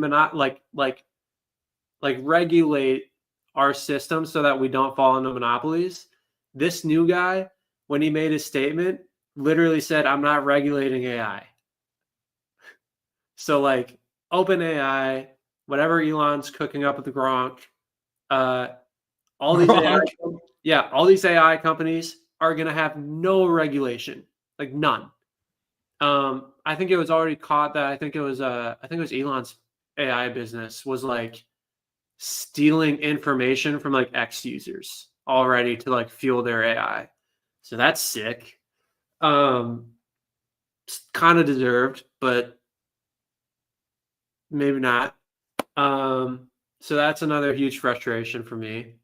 regulate our system so that we don't fall into monopolies. This new guy, when he made his statement, literally said, I'm not regulating AI. So like OpenAI, whatever Elon's cooking up with the Gronk, all these AI companies are going to have no regulation. Like none. I think it was already caught that I think it was Elon's AI business was like stealing information from like X users already to like fuel their AI. So that's sick. Kind of deserved, but maybe not. So that's another huge frustration for me.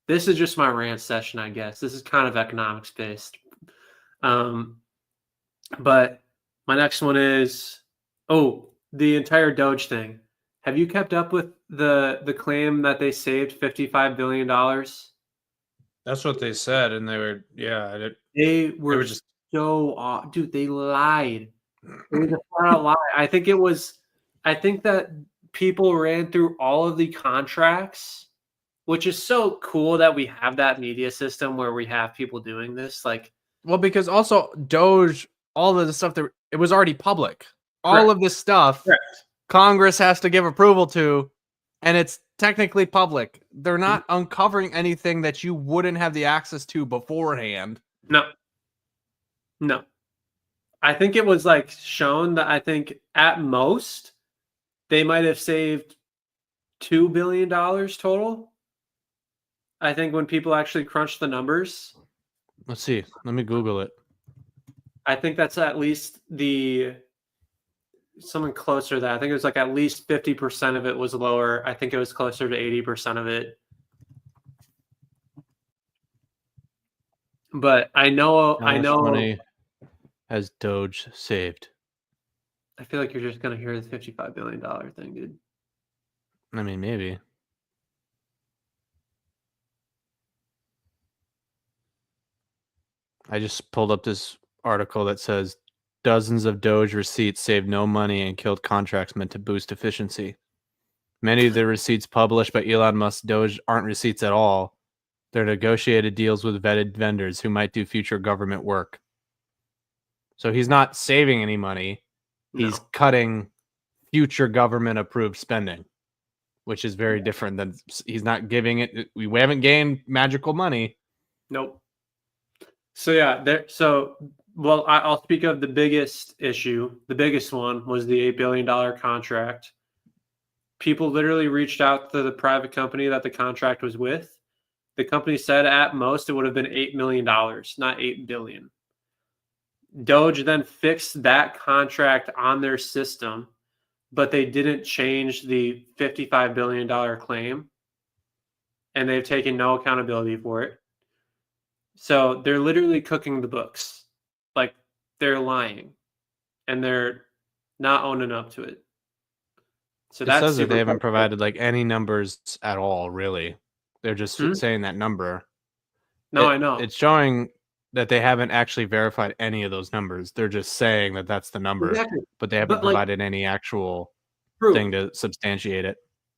This is just my rant session, I guess. This is kind of economics based. But my next one is the entire Doge thing. Have you kept up with the claim that they saved $55 billion? That's what they said, and they were They were just so off. Dude, they lied. It was a flat out lie. I think that people ran through all of the contracts, which is so cool that we have that media system where we have people doing this. Like, well, because also Doge, all of the stuff that it was already public. All Correct. of this stuff, Correct. Congress has to give approval to, and it's technically public. They're not uncovering anything that you wouldn't have the access to beforehand. No. I think it was like shown that I think at most they might have saved $2 billion total. I think when people actually crunch the numbers, Let's see. Let me Google it. I think that's at least something closer to that. I think it was like at least 50% of it was lower. I think it was closer to 80% of it. But I know How much money has Doge saved? I feel like you're just gonna hear the $55 billion thing, dude. I mean, maybe. I just pulled up this article that says dozens of Doge receipts saved no money and killed contracts meant to boost efficiency. Many of the receipts published by Elon Musk's Doge aren't receipts at all. They're negotiated deals with vetted vendors who might do future government work. So he's not saving any money. He's cutting future government approved spending, which is very different than he's not giving it. We haven't gained magical money. Nope. So yeah, I'll speak of the biggest issue. The biggest one was the $8 billion contract. People literally reached out to the private company that the contract was with. The company said at most it would have been $8 million, not $8 billion. Doge then fixed that contract on their system, but they didn't change the $55 billion claim, and they've taken no accountability for it. So they're literally cooking the books. Like, they're lying, and they're not owning up to it. So It that's says that they haven't super provided like any numbers at all, really. They're just saying that number. No, I know. It's showing that they haven't actually verified any of those numbers. They're just saying that that's the number, Exactly. but they haven't But, like, provided any actual proof. thing to substantiate it.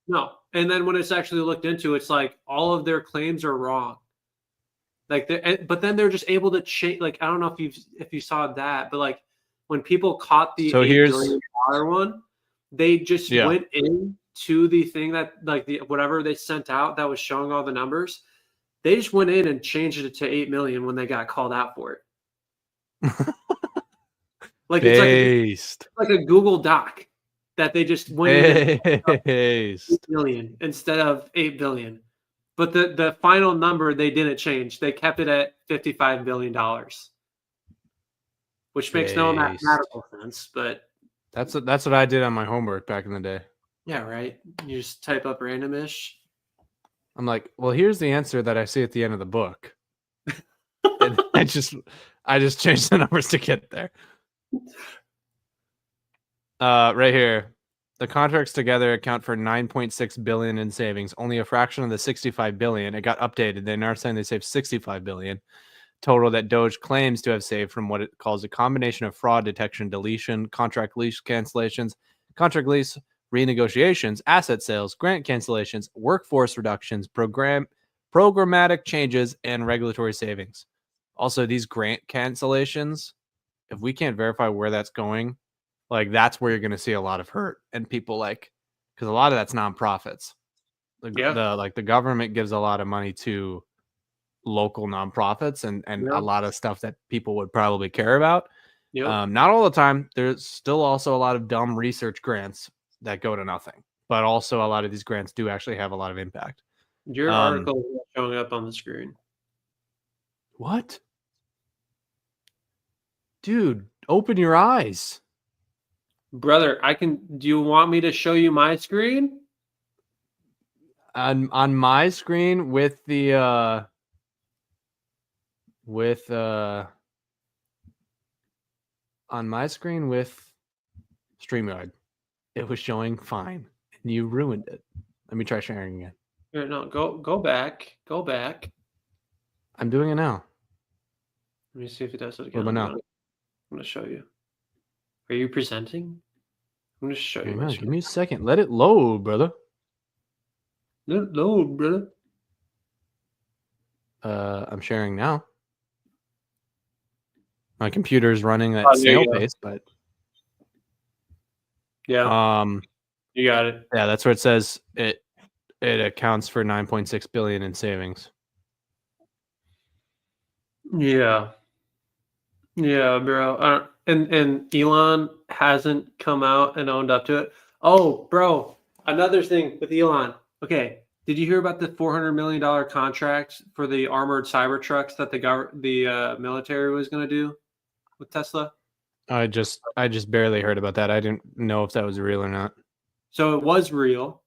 No. And then when it's actually looked into, it's like all of their claims are wrong. Like, but then they're just able to change. Like, I don't know if you saw that, but like when people caught the $8 billion one, they just went in to the thing that like the whatever they sent out that was showing all the numbers. They just went in and changed it to 8 million when they got called out for it. Like it's like a Google Doc that they just went in and 8 million instead of 8 billion. But the final number they didn't change. They kept it at $55 billion, which makes no mathematical sense. But that's what I did on my homework back in the day. Yeah, right. You just type up randomish. I'm like, well, here's the answer that I see at the end of the book. And I just changed the numbers to get there. Right here. The contracts together account for 9.6 billion in savings, only a fraction of the 65 billion. It got updated. They're now saying they saved 65 billion total that Doge claims to have saved from what it calls a combination of fraud detection, deletion, contract lease cancellations, contract lease renegotiations, asset sales, grant cancellations, workforce reductions, programmatic changes, and regulatory savings. Also, these grant cancellations, if we can't verify where that's going, like that's where you're going to see a lot of hurt and people like, because a lot of that's nonprofits. The government gives a lot of money to local nonprofits and a lot of stuff that people would probably care about. Not all the time. There's still also a lot of dumb research grants that go to nothing, but also a lot of these grants do actually have a lot of impact. Your article is showing up on the screen. What? Dude, open your eyes. Brother, do you want me to show you my screen? On my screen with the on my screen with StreamYard, it was showing fine, and you ruined it. Let me try sharing again. Here, no, go back. Go back. I'm doing it now. Let me see if it does it What again. about now? I'm gonna show you. Are you presenting? I'm gonna show you Hang my on, screen. give me a second. Let it load, brother. No, brother. I'm sharing now. My computer is running at Oh, there snail you go. pace, but Yeah, you got it. yeah, that's where it says it accounts for 9.6 billion in savings. Yeah, bro. And Elon hasn't come out and owned up to it. Oh, bro, another thing with Elon. Okay, did you hear about the $400 million contract for the armored cyber trucks that the military was going to do with Tesla? I just barely heard about that. I didn't know if that was real or not. So it was real.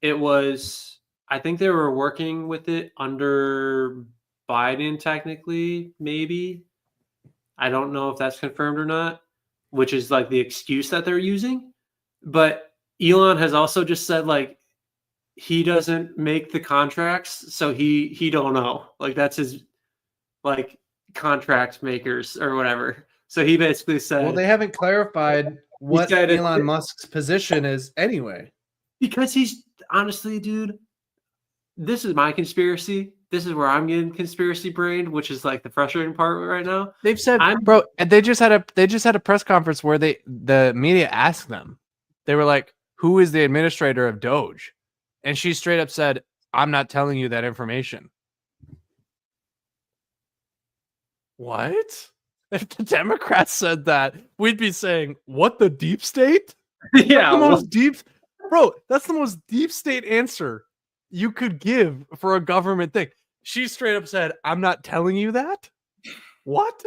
It was. I think they were working with it under Biden, technically, maybe. I don't know if that's confirmed or not, which is like the excuse that they're using. But Elon has also just said like he doesn't make the contracts, so he don't know. Like that's his like contract makers or whatever. So he basically said, Well, they haven't clarified what said it- Elon Musk's position is anyway. because he's honestly, dude, this is my conspiracy. This is where I'm getting conspiracy brained, which is like the frustrating part right now. They've said, I'm- bro, and they just had a press conference where the media asked them. They were like, "Who is the administrator of Doge?" And she straight up said, "I'm not telling you that information." What? If the Democrats said that, we'd be saying, "What, the deep state?" Yeah, The most deep, bro. That's the most deep state answer you could give for a government thing. She straight up said, "I'm not telling you that." What?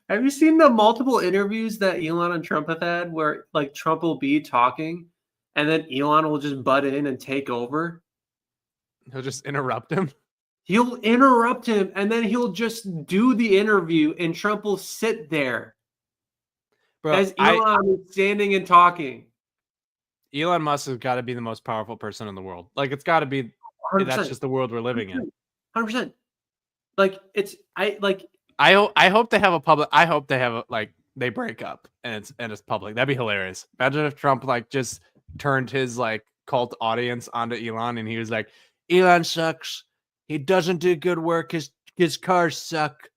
have you seen the multiple interviews that Elon and Trump have had where like Trump will be talking and then Elon will just butt in and take over? He'll just interrupt him. He'll interrupt him and then he'll just do the interview and Trump will sit there Bro, as Elon is standing and talking. Elon Musk has got to be the most powerful person in the world. Like, it's got to be. 100%. That's just the world we're living in. 100%. Like I hope they have a public. I hope they have a, like, they break up and it's public. That'd be hilarious. Imagine if Trump like just turned his like cult audience onto Elon and he was like, "Elon sucks. He doesn't do good work. His cars suck,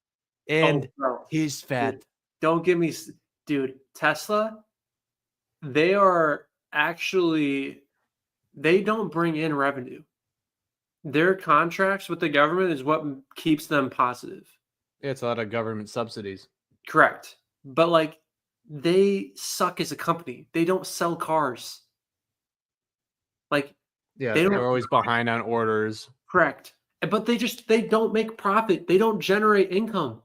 and bro, he's fat." dude, don't give me, dude. Tesla, they are actually, they don't bring in revenue. Their contracts with the government is what keeps them positive. Yeah, it's a lot of government subsidies. Correct. But like they suck as a company. They don't sell cars. Like Yeah, they they're don't, always behind on orders. correct. But they don't make profit. They don't generate income.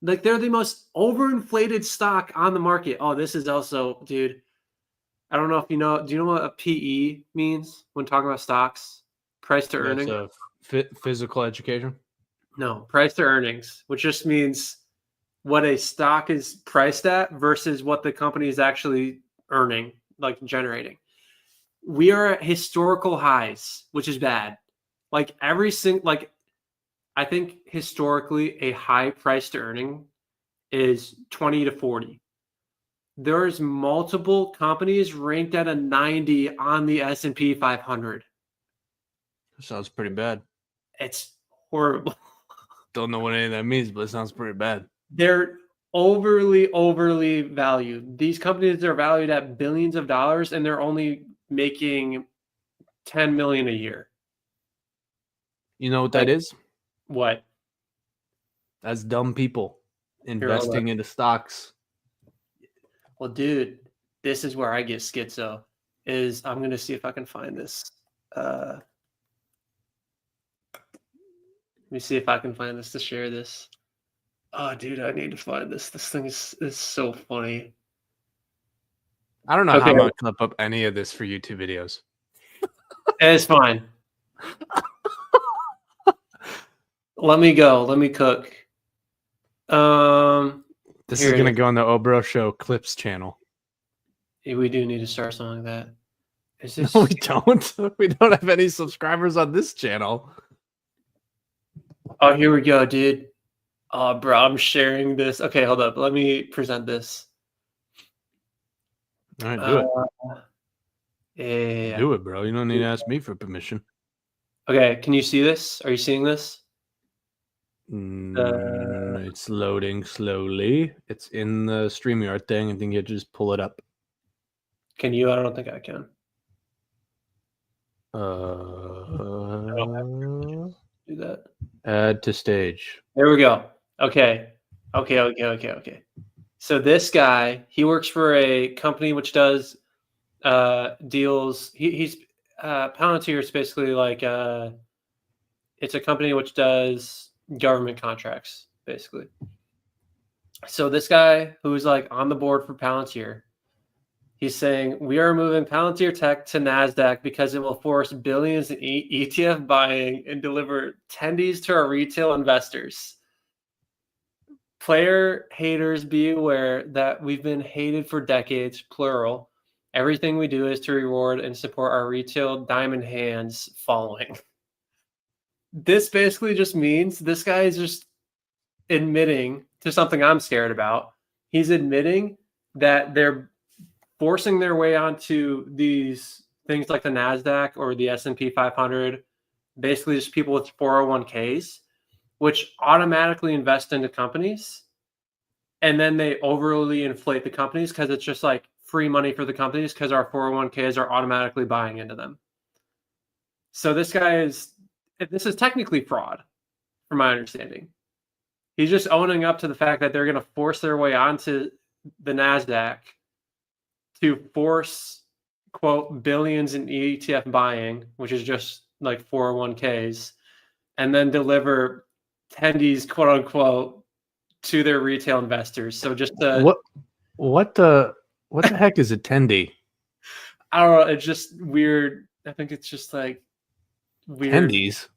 Like they're the most overinflated stock on the market. Oh, this is also, dude. I don't know if you know. Do you know what a PE means when talking about stocks? Price to That's earning? a physical education. No, price to earnings, which just means what a stock is priced at versus what the company is actually earning, like generating. We are at historical highs, which is bad. Like I think historically a high price to earning is 20 to 40. There's multiple companies ranked at a 90 on the S&P 500. Sounds pretty bad. It's horrible. Don't know what any of that means, but it sounds pretty bad. They're overly valued. These companies are valued at billions of dollars and they're only making 10 million a year. You know what that is? What? That's dumb people investing into stocks. Well, dude, this is where I get schizo. Is I'm gonna see if I can find this. Let me see if I can find this to share this. Oh, dude, I need to find this. This thing is so funny. I don't know how Okay. I'm gonna clip up any of this for YouTube videos. It's fine. Let me go. Let me cook. This Here is it gonna is. go on the Obro Show Clips channel. We do need to start something like that. Is this? No, we don't. We don't have any subscribers on this channel. Oh, here we go, dude. Oh, bro, I'm sharing this. Okay, hold up. Let me present this. All right, do it. Yeah. Do it, bro. You don't need to ask me for permission. Okay, can you see this? Are you seeing this? It's loading slowly. It's in the StreamYard thing. I think you just pull it up. Can you? I don't think I can. Do that. Add to stage. There we go. Okay. So this guy, he works for a company which does deals. He's Palantir is basically like it's a company which does government contracts, basically. So this guy who's like on the board for Palantir, he's saying we are moving Palantir Tech to NASDAQ because it will force billions in ETF buying and deliver tendies to our retail investors. Player haters, be aware that we've been hated for decades, plural. Everything we do is to reward and support our retail diamond hands following. This basically just means this guy is just admitting to something I'm scared about. He's admitting that they're forcing their way onto these things like the NASDAQ or the S&P 500, basically just people with 401ks, which automatically invest into companies. And then they overly inflate the companies because it's just like free money for the companies because our 401ks are automatically buying into them. So this is technically fraud, from my understanding. He's just owning up to the fact that they're going to force their way onto the NASDAQ to force, quote, billions in ETF buying, which is just like 401ks, and then deliver tendies, quote unquote, to their retail investors. So just what the heck is a tendy? I don't know. It's just weird. I think it's just like weird. Tendies?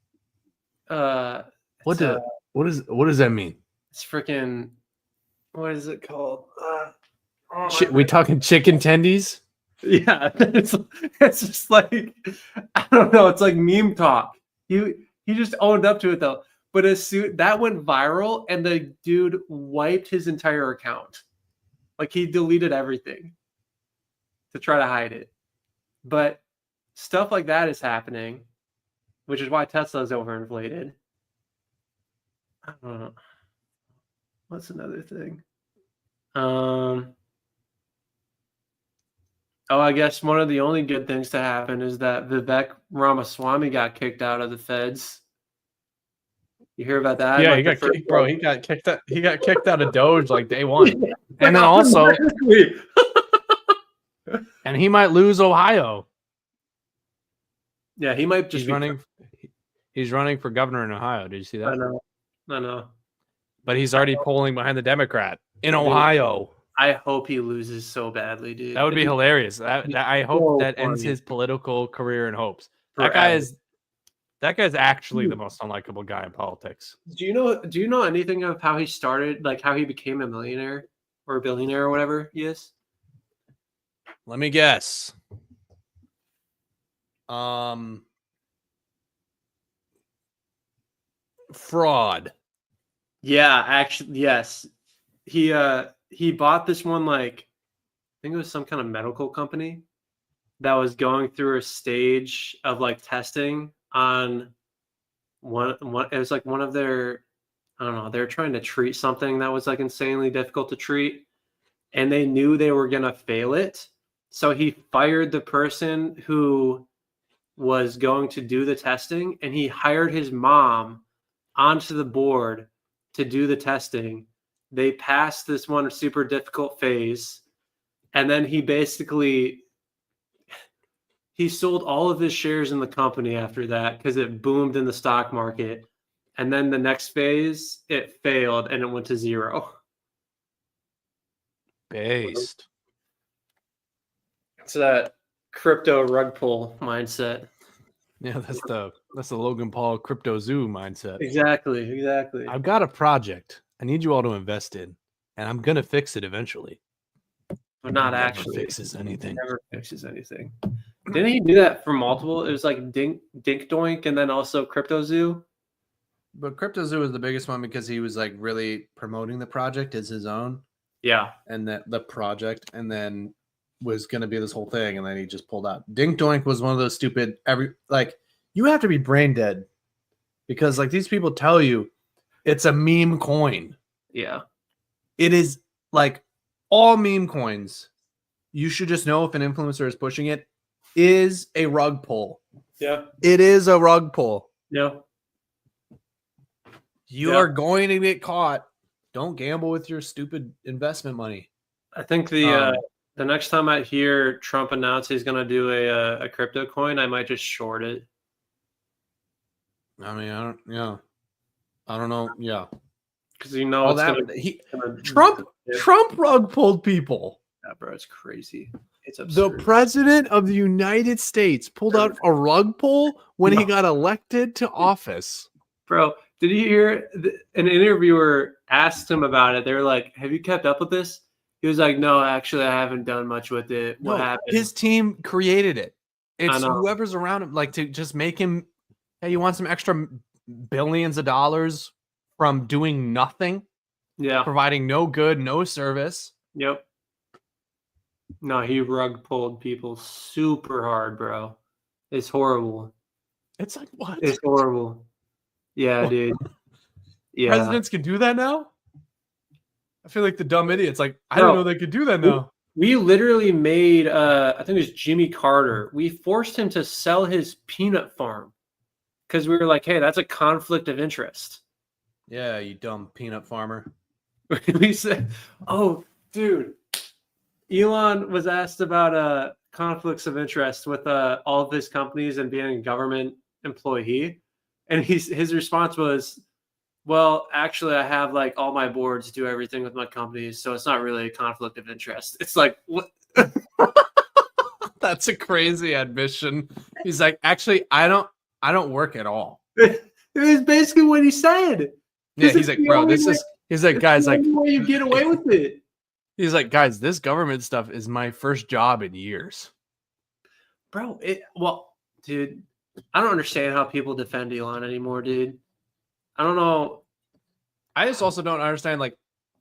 What does that mean? It's freaking. What is it called? We talking chicken tendies? Yeah, it's just like I don't know. It's like meme talk. He just owned up to it though. But as soon that went viral, and the dude wiped his entire account. Like he deleted everything to try to hide it. But stuff like that is happening, which is why Tesla's overinflated. I don't know. What's another thing? Oh, I guess one of the only good things to happen is that Vivek Ramaswamy got kicked out of the feds. You hear about that? Yeah, Like he got kicked, bro. He got kicked out. He got kicked out of Doge like day one, and then also, and he might lose Ohio. Yeah, he might just he's running. He's running for governor in Ohio. Did you see that? I know. But he's already polling behind the Democrat in Ohio. I hope he loses so badly, dude. That would be hilarious. I hope that ends his political career in hopes. That guy's actually the most unlikable guy in politics. Do you know anything of how he started, like how he became a millionaire or a billionaire or whatever he is? Let me guess. Fraud. Yeah, actually, yes. He bought this one, like I think it was some kind of medical company that was going through a stage of like testing on one it was like one of their, I don't know, they're trying to treat something that was like insanely difficult to treat, and they knew they were gonna fail it. So he fired the person who was going to do the testing, and he hired his mom onto the board to do the testing. They passed this one super difficult phase, and then he sold all of his shares in the company after that because it boomed in the stock market. And then the next phase, it failed and it went to 0. Based. It's that crypto rug pull mindset. Yeah, that's the Logan Paul crypto zoo mindset. Exactly. I've got a project I need you all to invest in, and I'm gonna fix it eventually. But not Never actually. fixes anything. Never fixes anything. Didn't he do that for multiple? It was like Dink Doink and then also Crypto Zoo. But CryptoZoo was the biggest one because he was like really promoting the project as his own, Yeah. and that the project, and then was going to be this whole thing, and then he just pulled out. Dink Doink was one of those stupid you have to be brain dead because like these people tell you it's a meme coin. Yeah. It is like all meme coins. You should just know if an influencer is pushing it is a rug pull. Yeah. It is a rug pull. Yeah. You are going to get caught. Don't gamble with your stupid investment money. I think the next time I hear Trump announce he's going to do a crypto coin, I might just short it. I mean, I don't know. Yeah. Because you know All it's that gonna Trump rug pulled people. Yeah, bro, it's crazy. It's The absurd. president of the United States pulled out a rug pull when he got elected to office. Bro, did you hear an interviewer asked him about it? They were like, "Have you kept up with this?" He was like, "No, actually, I haven't done much with it. What happened?" His team created it. It's know. whoever's around him, like to just make him. Hey, you want some extra billions of dollars from doing nothing? Yeah. Providing no good, no service. Yep. No, he rug pulled people super hard, bro. It's horrible. It's like what? It's horrible. Yeah, What? dude. Yeah. Presidents can do that now? I feel like the dumb idiots. Like, I don't know they could do that now. We literally made I think it was Jimmy Carter. We forced him to sell his peanut farm because we were like, hey, that's a conflict of interest. Yeah, you dumb peanut farmer. We said, oh, dude. Elon was asked about conflicts of interest with all of his companies and being a government employee. And his response was, well, actually, I have like all my boards do everything with my companies, so it's not really a conflict of interest. It's like, what? That's a crazy admission. He's like, actually, I don't work at all. It was basically what he said. Yeah, he's like, bro, he's like, guys, like, way you get away with it. He's like, guys, this government stuff is my first job in years. Bro, dude, I don't understand how people defend Elon anymore, dude. I don't know. I just also don't understand, like,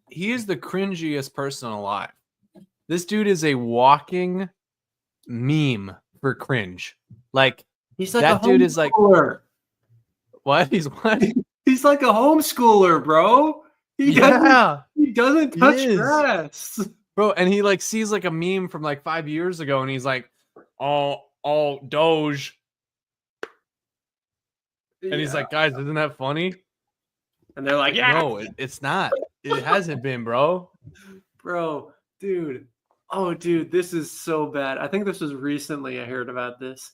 he is the cringiest person alive. This dude is a walking meme for cringe. Like, he's like that dude is like, what? He's what? He's like a homeschooler, bro. He doesn't touch grass. Bro, and he like sees like a meme from like 5 years ago and he's like, oh, Doge. And he's like, guys, isn't that funny? And they're like, yeah. No, it's not. It hasn't been, bro. Bro, dude. Oh, dude, this is so bad. I think this was recently I heard about this.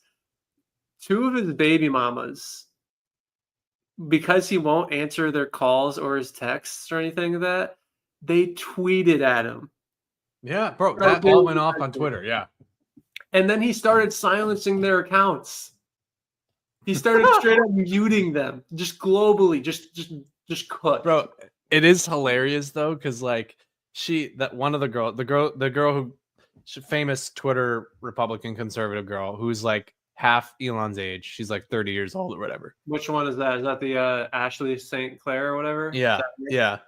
2 of his baby mamas, because he won't answer their calls or his texts or anything like that, they tweeted at him. Yeah, bro, that all went off on Twitter, yeah. And then he started silencing their accounts. He started straight up muting them, just globally, just cut. Bro, it is hilarious though, because like the girl who famous Twitter Republican conservative girl who's like half Elon's age. She's like 30 years old or whatever. Which one is that? Is that the Ashley St. Clair or whatever? Yeah, yeah.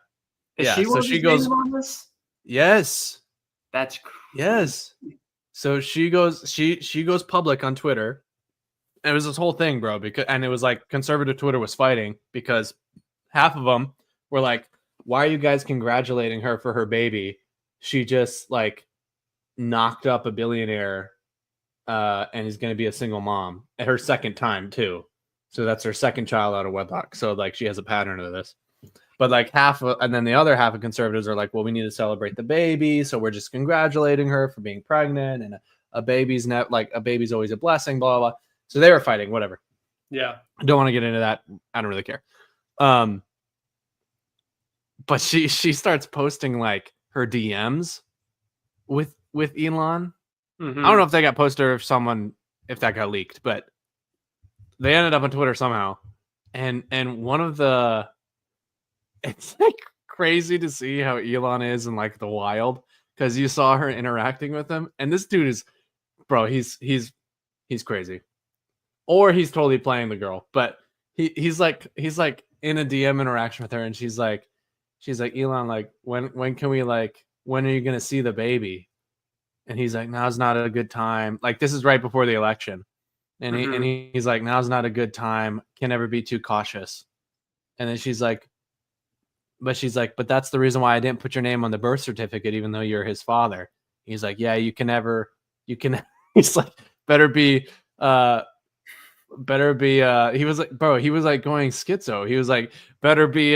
So she goes on this? Yes. That's crazy. Yes. So she goes public on Twitter. And it was this whole thing, bro, and it was like conservative Twitter was fighting because half of them were like, why are you guys congratulating her for her baby? She just like knocked up a billionaire and is going to be a single mom at her second time too. So that's her second child out of wedlock. So like she has a pattern of this. But like and then the other half of conservatives are like, well, we need to celebrate the baby. So we're just congratulating her for being pregnant and a baby's always a blessing, blah, blah, blah. So they were fighting, whatever. Yeah. I don't want to get into that. I don't really care. But she starts posting like her DMs with Elon. Mhm. I don't know if they got posted or if that got leaked, but they ended up on Twitter somehow. And one of the, it's like crazy to see how Elon is in like the wild, because you saw her interacting with him, and this dude is, bro, he's crazy, or he's totally playing the girl, but he's like in a DM interaction with her, and she's like Elon, like when can we, like, when are you gonna see the baby? And he's like, now's not a good time. Like, this is right before the election. And he's like, now's not a good time. Can never be too cautious. And then she's like, but that's the reason why I didn't put your name on the birth certificate, even though you're his father. He's like, yeah, you can. He's like, better be, he was like, bro, he was like going schizo. He was like, better be,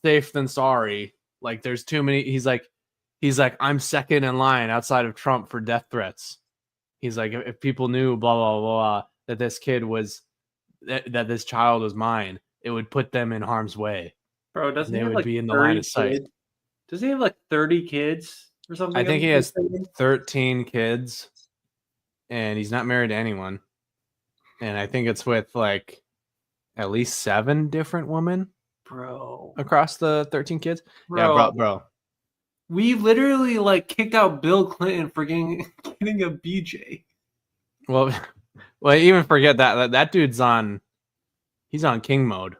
safe than sorry. Like, there's too many. He's like, I'm second in line outside of Trump for death threats. He's like, if people knew, blah, blah, blah, that this kid was, that this child was mine, it would put them in harm's way. Bro, doesn't They he have would like be in the 30 line of sight. kids? Does he have like 30 kids or something? I think he has 13 kids, and he's not married to anyone. And I think it's with like at least 7 different women, bro, across the 13 kids. bro. Yeah, bro. We literally like kicked out Bill Clinton for getting a BJ. Well, even forget that dude's he's on king mode.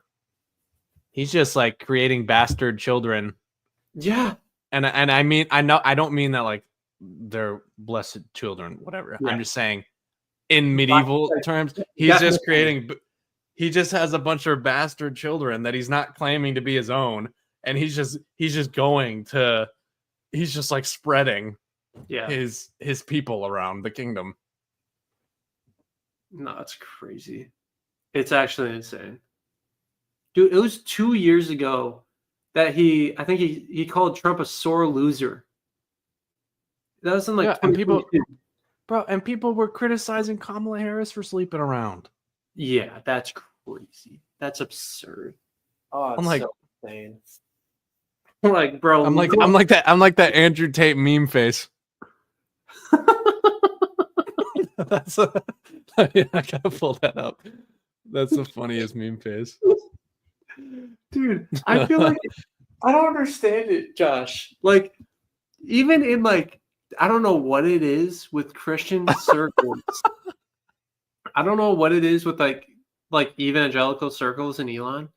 He's just like creating bastard children. Yeah. And I mean, I don't mean that like they're blessed children, whatever. Yeah. I'm just saying, in medieval terms, he's just creating. He just has a bunch of bastard children that he's not claiming to be his own, and he's just like spreading his people around the kingdom. No, it's crazy. It's actually insane. Dude, it was 2 years ago that I think he called Trump a sore loser. That was in like and people were criticizing Kamala Harris for sleeping around. Yeah, that's crazy. That's absurd. Oh, it's so insane. Like, bro, I'm like that Andrew Tate meme face. I gotta pull that up. That's the funniest meme face. Dude, I feel like I don't understand it, Josh. Like, even in like, I don't know what it is with Christian circles. I don't know what it is with like evangelical circles and Elon,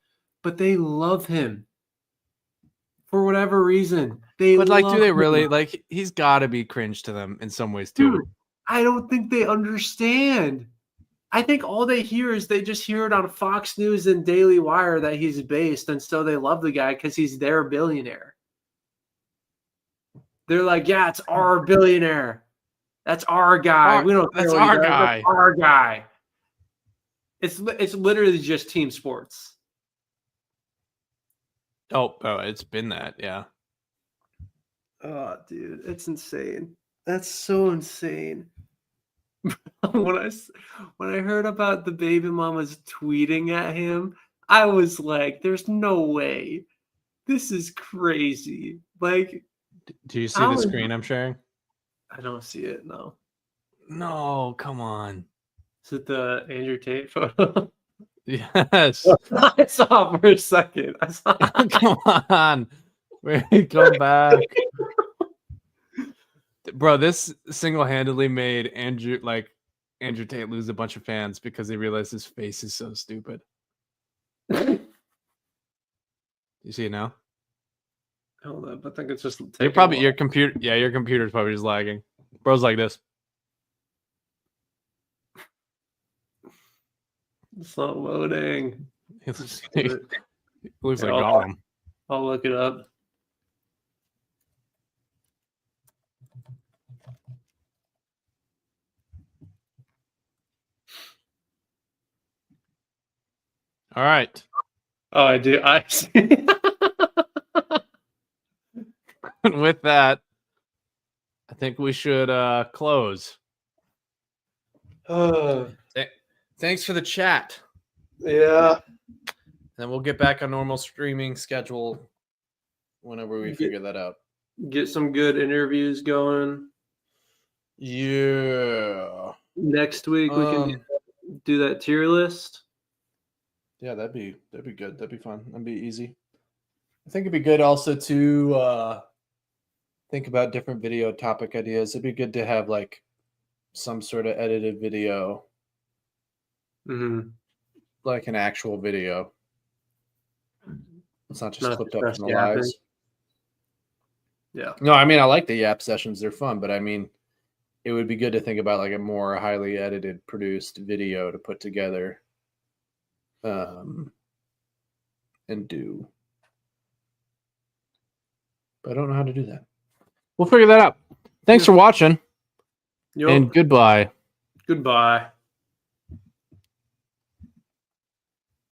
but they love him for whatever reason. But like, do they really? Like, he's got to be cringe to them in some ways too. Dude, I don't think they understand. I think all they hear is they just hear it on Fox News and Daily Wire that he's based, and so they love the guy because he's their billionaire. They're like, yeah, it's our billionaire. That's our guy. We don't care. That's our guy. That's our guy. It's literally just team sports. Oh, it's been that, yeah. Oh, dude, it's insane. That's so insane. When I heard about the baby mamas tweeting at him, I was like, "There's no way. This is crazy." Like, do you see the screen I'm sharing? I don't see it. No. No, come on. Is it the Andrew Tate photo? Yes. I saw it for a second. I saw it. Come on. Wait, come back. Bro, this single-handedly made Andrew Tate lose a bunch of fans because they realized his face is so stupid. You see it now? Hold up, I think it's just your computer's probably just lagging. Bro's like this. It's not loading. It looks like Gollum. I'll look it up. All right. Oh, I do. I see. With that, I think we should close. Thanks for the chat. Yeah. Then we'll get back on normal streaming schedule whenever we figure that out. Get some good interviews going. Yeah. Next week we can do that tier list. Yeah, that'd be good. That'd be fun. That'd be easy. I think it'd be good also to think about different video topic ideas. It'd be good to have like some sort of edited video, like an actual video. It's not just clipped up from the lives. Yeah. No, I mean I like the Yap sessions. They're fun, but I mean it would be good to think about like a more highly edited, produced video to put together, and do. But I don't know how to do that. We'll figure that out. Thanks for watching. Yep. And goodbye. Goodbye.